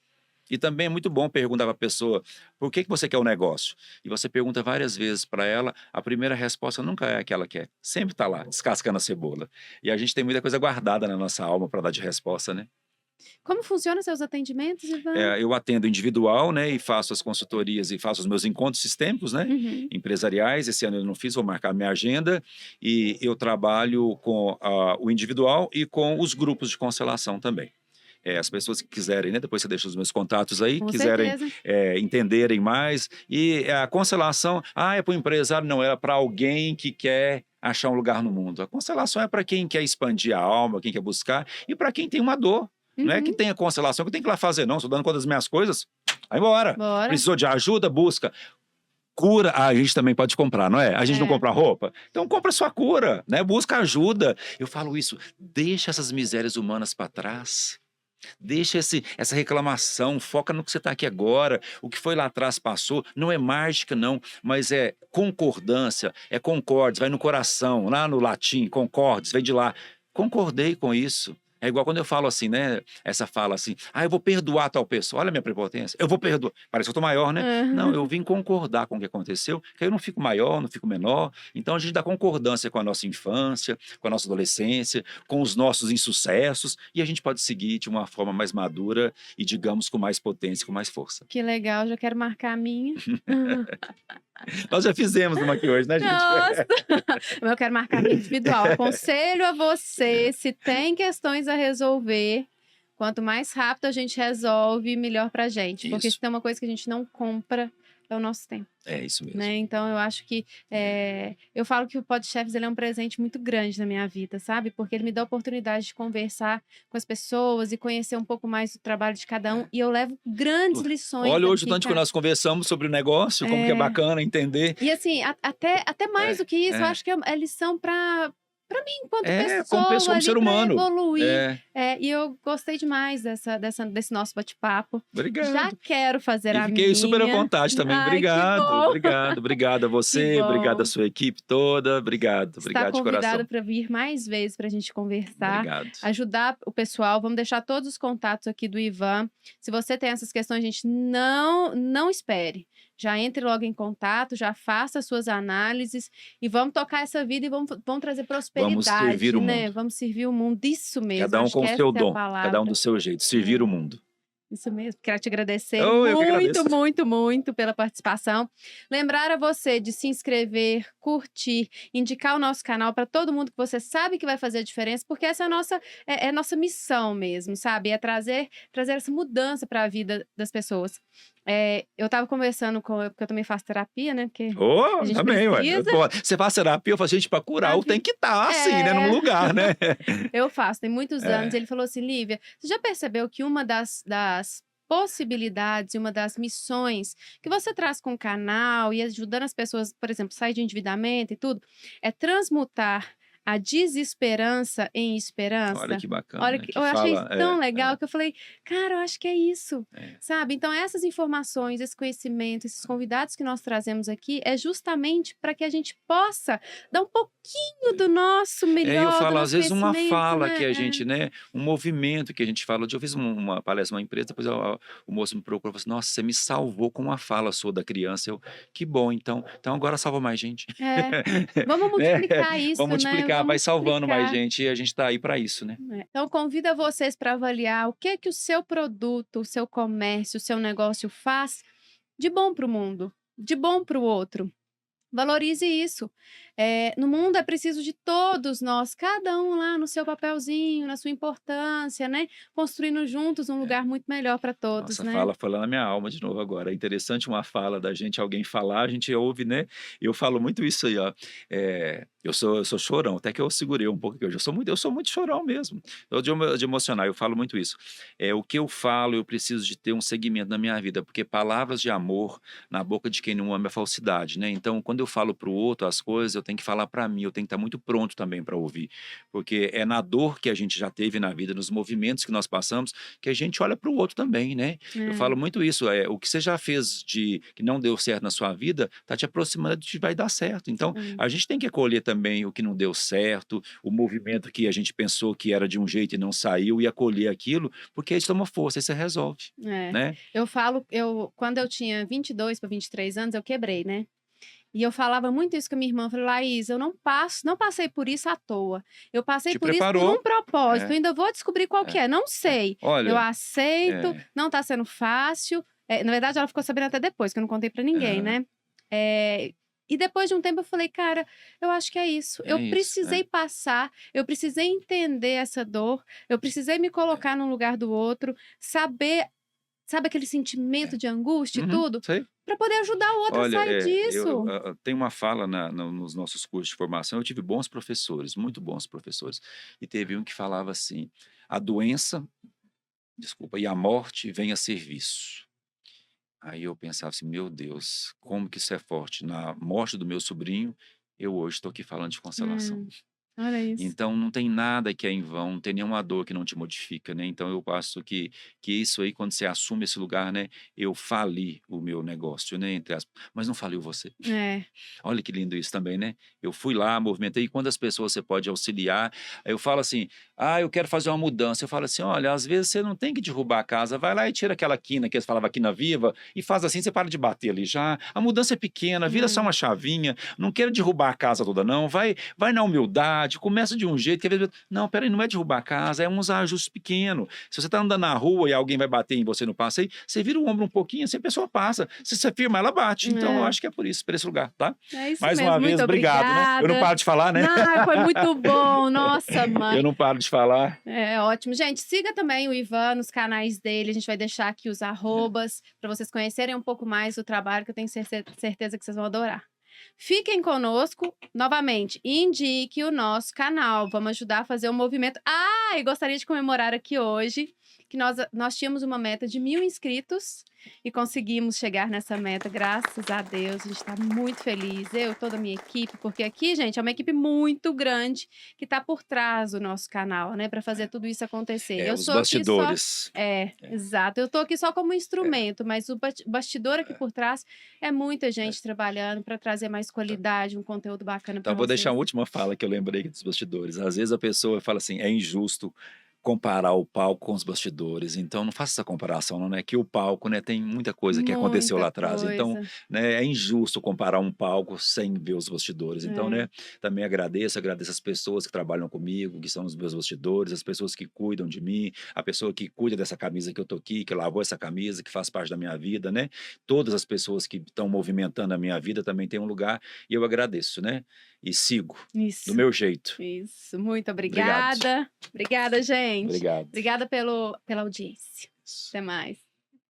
E também é muito bom perguntar para a pessoa, por que você quer o negócio? E você pergunta várias vezes para ela, a primeira resposta nunca é a que ela quer. Sempre está lá, descascando a cebola. E a gente tem muita coisa guardada na nossa alma para dar de resposta, né? Como funcionam seus atendimentos, Ivan? Eu atendo individual, né? E faço as consultorias e faço os meus encontros sistêmicos, né? Uhum. Empresariais. Esse ano eu não fiz, vou marcar minha agenda. E eu trabalho com o individual e com os grupos de constelação também. As pessoas que quiserem, né? Depois você deixa os meus contatos aí, Com quiserem certeza. entenderem mais. E a constelação, é para o empresário, não, era para alguém que quer achar um lugar no mundo. A constelação é para quem quer expandir a alma, quem quer buscar, e para quem tem uma dor. Não é que tem a constelação que eu tenho que ir lá fazer, não. Estou dando conta das minhas coisas, vai embora. Bora. Precisou de ajuda, busca. Cura, a gente também pode comprar, não é? A gente não compra roupa? Então compra sua cura, né? Busca ajuda. Eu falo isso, deixa essas misérias humanas para trás. Deixa essa reclamação, foca no que você está aqui agora. O que foi lá atrás passou, não é mágica não, mas é concordância, é concordes, vai no coração, lá no latim, concordes, vem de lá. Concordei com isso. É igual quando eu falo assim, né? Essa fala assim, eu vou perdoar tal pessoa. Olha a minha prepotência, eu vou perdoar. Parece que eu tô maior, né? Uhum. Não, eu vim concordar com o que aconteceu, que aí eu não fico maior, não fico menor. Então a gente dá concordância com a nossa infância, com a nossa adolescência, com os nossos insucessos, e a gente pode seguir de uma forma mais madura e, digamos, com mais potência, com mais força. Que legal, já quero marcar a minha. Nós já fizemos uma aqui hoje, né, gente? Nossa! Eu quero marcar a minha individual. Aconselho a você, se tem questões a resolver, quanto mais rápido a gente resolve, melhor pra gente. Porque Isso. se tem uma coisa que a gente não compra, é o nosso tempo. É isso mesmo. Né? Então, eu acho que... eu falo que o PodChefs, ele é um presente muito grande na minha vida, sabe? Porque ele me dá a oportunidade de conversar com as pessoas e conhecer um pouco mais do trabalho de cada um. E eu levo grandes lições Olha, hoje o aqui, tanto que cara. nós conversamos sobre o negócio, como que é bacana entender. E assim, até mais do que isso, eu acho que é lição para mim, enquanto pessoa, como ser humano. evoluir. E eu gostei demais desse nosso bate-papo. Obrigado. Já quero fazer a minha. Fiquei super à vontade também. Ai, Obrigado, que bom. obrigado a você, obrigado a sua equipe toda, obrigado de coração. Está convidado para vir mais vezes para a gente conversar, Obrigado. Ajudar o pessoal. Vamos deixar todos os contatos aqui do Ivan. Se você tem essas questões, gente, não espere. Já entre logo em contato, já faça as suas análises e vamos tocar essa vida e vamos trazer prosperidade, vamos servir o mundo. Vamos servir o mundo, isso mesmo. Cada um com o seu dom, cada um do seu jeito, servir o mundo. Isso mesmo, quero te agradecer muito pela participação. Lembrar a você de se inscrever, curtir, indicar o nosso canal para todo mundo que você sabe que vai fazer a diferença, porque essa é a nossa missão mesmo, sabe? É trazer essa mudança para a vida das pessoas. Eu tava conversando porque eu também faço terapia, né? Porque a gente também, precisa. Ué. Você faz terapia, eu falo, gente, pra curar, tem que estar assim, né? Num lugar, né? Eu faço, tem muitos anos. Ele falou assim, Lívia, você já percebeu que uma das possibilidades e uma das missões que você traz com o canal e ajudando as pessoas, por exemplo, sair de endividamento e tudo, é transmutar a desesperança em esperança? Olha que bacana. Olha, eu achei tão legal que eu falei, cara, eu acho que é isso, sabe? Então, essas informações, esse conhecimento, esses convidados que nós trazemos aqui é justamente para que a gente possa dar um pouquinho do nosso melhor. Eu falo, às vezes, uma fala né? que a gente, um movimento que a gente fala. Eu fiz uma palestra numa empresa, depois o moço me procurou e falou assim, nossa, você me salvou com uma fala sua da criança. Que bom, então agora salva mais gente. Vamos multiplicar isso, Vamos multiplicar. Vai salvando mais gente e a gente está aí para isso, né? Então, convido vocês para avaliar o que o seu produto, o seu comércio, o seu negócio faz de bom para o mundo, de bom para o outro. Valorize isso. No mundo é preciso de todos nós, cada um lá no seu papelzinho, na sua importância, né? Construindo juntos um lugar muito melhor para todos, Nossa, né? fala falando na minha alma de novo agora. É interessante uma fala da gente, alguém falar, a gente ouve, né? Eu falo muito isso aí, ó. Eu sou chorão, até que eu segurei um pouco, eu sou muito chorão mesmo. De emocionar, eu falo muito isso. O que eu falo, eu preciso de ter um segmento na minha vida, porque palavras de amor na boca de quem não ama é falsidade, né? Então, quando eu falo para o outro as coisas, eu tenho que falar para mim, eu tenho que estar muito pronto também para ouvir, porque é na dor que a gente já teve na vida, nos movimentos que nós passamos, que a gente olha para o outro também, né? Eu falo muito isso, o que você já fez que não deu certo na sua vida, tá te aproximando de que vai dar certo. Então, a gente tem que acolher também o que não deu certo, o movimento que a gente pensou que era de um jeito e não saiu, e acolher aquilo, porque isso toma força, isso resolve, né? Eu falo, quando eu tinha 22 para 23 anos, eu quebrei, né? E eu falava muito isso com a minha irmã. Eu falei, Laís, eu não passei por isso à toa. Eu passei por isso por um propósito. Eu ainda vou descobrir qual que é. Não sei. Olha, eu aceito, não tá sendo fácil. Na verdade, ela ficou sabendo até depois, que eu não contei pra ninguém, né? E depois de um tempo eu falei, cara, eu acho que é isso. Eu precisei passar, eu precisei entender essa dor, eu precisei me colocar no lugar do outro, sabe aquele sentimento de angústia e tudo? Para poder ajudar o outro a sair disso. Tem uma fala nos nossos cursos de formação, eu tive bons professores, muito bons professores, e teve um que falava assim, a doença, e a morte vem a serviço. Aí eu pensava assim, meu Deus, como que isso é forte? Na morte do meu sobrinho, eu hoje estou aqui falando de constelação. Olha isso. Então, não tem nada que é em vão, não tem nenhuma dor que não te modifica, né? Então, eu acho que isso aí, quando você assume esse lugar, né? Eu fali o meu negócio, né? Entre aspas, mas não faliu você. Olha que lindo isso também, né? Eu fui lá, movimentei, e quantas pessoas você pode auxiliar? Aí eu falo assim, eu quero fazer uma mudança. Eu falo assim, olha, às vezes você não tem que derrubar a casa, vai lá e tira aquela quina, que eles falavam quina viva, e faz assim, você para de bater ali já. A mudança é pequena, vira só uma chavinha, não quero derrubar a casa toda não, vai na humildade, verdade, começa de um jeito que às vezes, não, peraí, não é derrubar a casa, é uns ajustes pequenos. Se você tá andando na rua e alguém vai bater em você no passeio, você vira o ombro um pouquinho, assim a pessoa passa. Se você firma, ela bate. Então, eu É. acho que é por isso, por esse lugar, tá? É isso Mais mesmo, uma vez, muito obrigado, né? Eu não obrigada. paro de falar, né? Não, foi muito bom, nossa, mãe. Eu não paro de falar. É ótimo. Gente, siga também o Ivan nos canais dele. A gente vai deixar aqui os arrobas para vocês conhecerem um pouco mais do trabalho, que eu tenho certeza que vocês vão adorar. Fiquem conosco novamente. Indique o nosso canal. Vamos ajudar a fazer um movimento. E gostaria de comemorar aqui hoje que nós tínhamos uma meta de 1.000 inscritos e conseguimos chegar nessa meta, graças a Deus. A gente está muito feliz, eu e toda a minha equipe, porque aqui, gente, é uma equipe muito grande que está por trás do nosso canal, né, para fazer tudo isso acontecer. Eu Os sou aqui só. bastidores. Exato. Eu tô aqui só como instrumento, mas o bastidor aqui por trás é muita gente trabalhando para trazer mais qualidade, um conteúdo bacana para Então, vou vocês. deixar a última fala que eu lembrei aqui dos bastidores. Às vezes a pessoa fala assim, é injusto comparar o palco com os bastidores. Então, não faça essa comparação, não é que o palco, né, tem muita coisa que aconteceu lá Muita atrás. Então, coisa. né, é injusto comparar um palco sem ver os bastidores. Então, né, também agradeço as pessoas que trabalham comigo, que são os meus bastidores, as pessoas que cuidam de mim, a pessoa que cuida dessa camisa que eu tô aqui, que lavou essa camisa, que faz parte da minha vida, né? Todas as pessoas que estão movimentando a minha vida também têm um lugar e eu agradeço, né? E sigo Isso. do meu jeito. Isso, muito Obrigado. obrigada. Obrigada, gente. Obrigado. Obrigada pela audiência. Isso. Até mais.